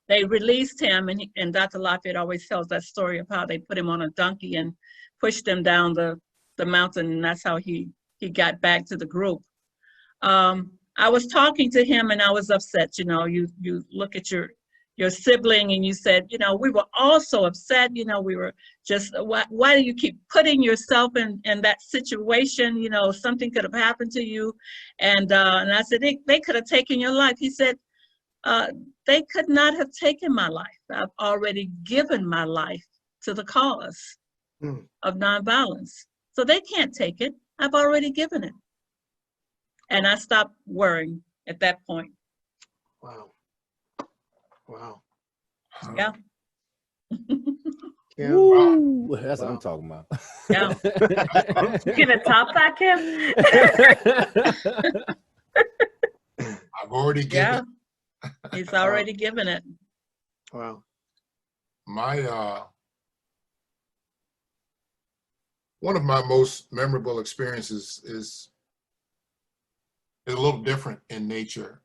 They released him, and Dr. Lafayette always tells that story of how they put him on a donkey and pushed him down the mountain, and that's how he got back to the group. I was talking to him, and I was upset. You know, you look at your sibling, and you said, you know, we were all so upset. You know, we were just, why do you keep putting yourself in that situation? You know, something could have happened to you, and I said, they could have taken your life. He said, they could not have taken my life. I've already given my life to the cause of nonviolence. So they can't take it. I've already given it. And I stopped worrying at that point. Wow. Wow. Yeah. Yeah. Woo, that's what I'm talking about. Yeah. You gonna top that, Kim? I've already given. Yeah. He's already given it. Wow. My one of my most memorable experiences is a little different in nature.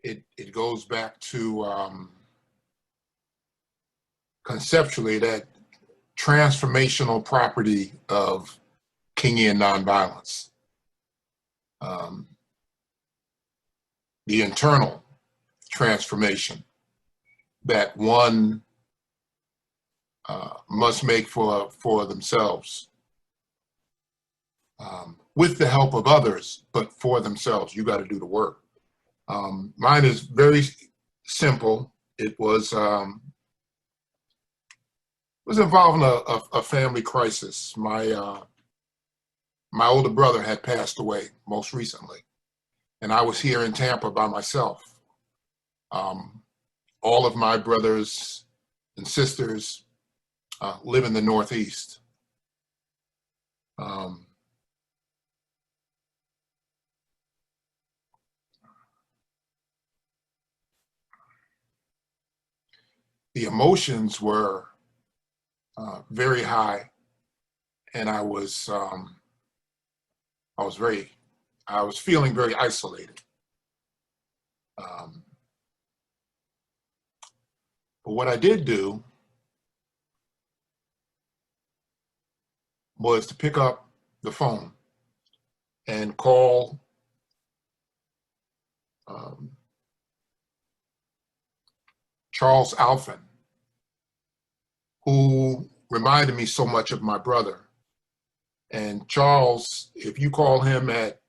It goes back to conceptually that transformational property of Kingian nonviolence. The internal transformation that one must make for themselves, with the help of others, but for themselves. You got to do the work. Mine is very simple. It was involving a family crisis. My older brother had passed away most recently, and I was here in Tampa by myself. All of my brothers and sisters live in the Northeast. The emotions were very high, and I was feeling very isolated. But what I did do was to pick up the phone and call Charles Alphen, who reminded me so much of my brother. And Charles, if you call him at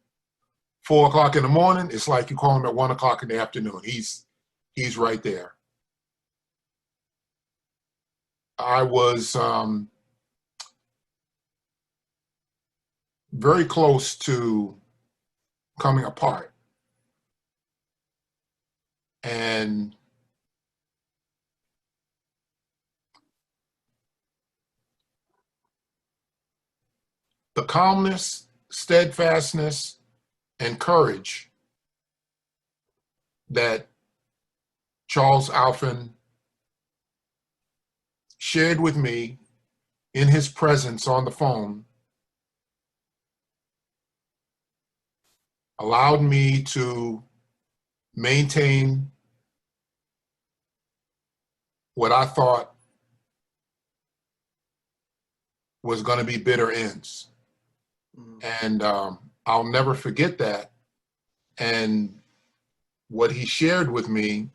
4 o'clock in the morning, it's like you call him at 1 o'clock in the afternoon. He's right there. I was very close to coming apart. And the calmness, steadfastness, and courage that Charles Alphen shared with me in his presence on the phone allowed me to maintain what I thought was going to be bitter ends. And I'll never forget that. And what he shared with me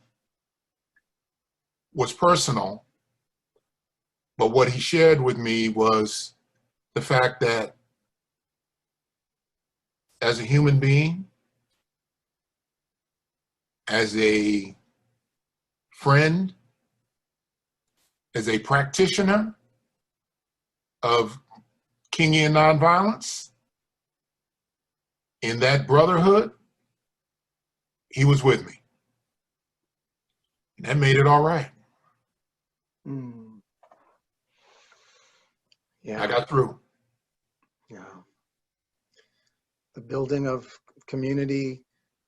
was personal, but what he shared with me was the fact that as a human being, as a friend, as a practitioner of Kingian nonviolence, in that brotherhood, he was with me. That made it all right. Mm. Yeah. I got through. Yeah. The building of community,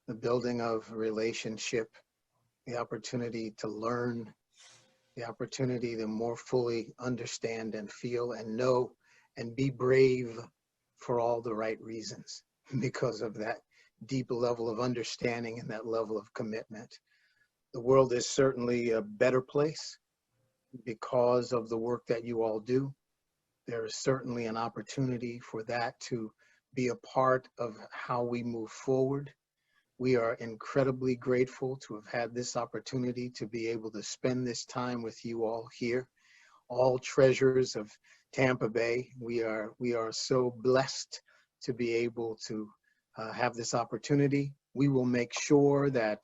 the building of relationship, the opportunity to learn, the opportunity to more fully understand and feel and know and be brave for all the right reasons because of that deep level of understanding and that level of commitment. The world is certainly a better place because of the work that you all do. There is certainly an opportunity for that to be a part of how we move forward. We are incredibly grateful to have had this opportunity to be able to spend this time with you all here, all treasures of Tampa Bay. We are so blessed to be able to have this opportunity. We will make sure that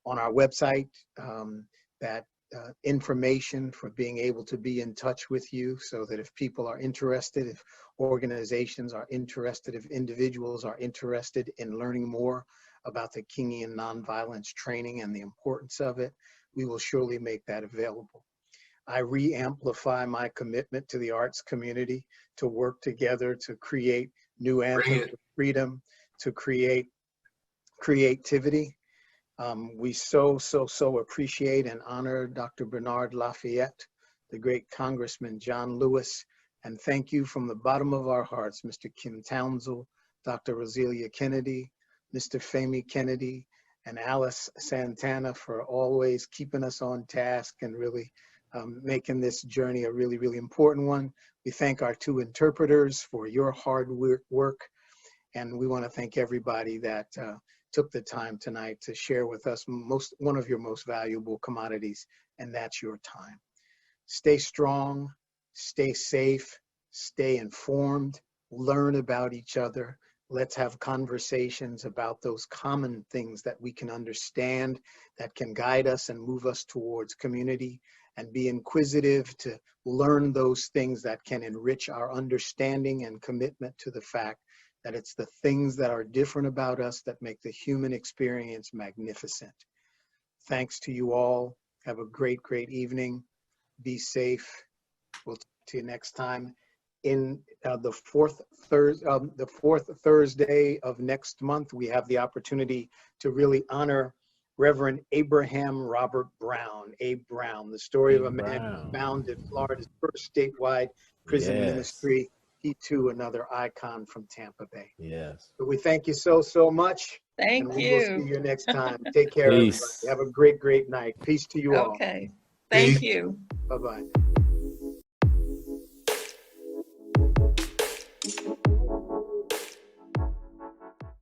on our website, that information for being able to be in touch with you, so that if people are interested, if organizations are interested, if individuals are interested in learning more about the Kingian nonviolence training and the importance of it, we will surely make that available. I re-amplify my commitment to the arts community to work together to create new anthems of freedom, to create creativity. We so appreciate and honor Dr. Bernard Lafayette, the great Congressman John Lewis, and thank you from the bottom of our hearts, Mr. Kim Townsend, Dr. Roselia Kennedy, Mr. Femi Kennedy, and Alice Santana for always keeping us on task and really making this journey a really, really important one. We thank our two interpreters for your hard work, and we want to thank everybody that took the time tonight to share with us one of your most valuable commodities, and that's your time. Stay strong, stay safe, stay informed, learn about each other. Let's have conversations about those common things that we can understand, that can guide us and move us towards community, and be inquisitive to learn those things that can enrich our understanding and commitment to the fact that it's the things that are different about us that make the human experience magnificent. Thanks to you all. Have a great, great evening. Be safe. We'll talk to you next time. In the fourth Thursday of next month, we have the opportunity to really honor Reverend Abraham Robert Brown, Abe Brown, the story of a man who founded Florida's first statewide prison ministry. He too, another icon from Tampa Bay. Yes. So we thank you so much. Thank and we you. will see you next time. Take care, everybody. Peace. Have a great, great night. Peace to you all. Okay. Thank Peace. you. Bye-bye.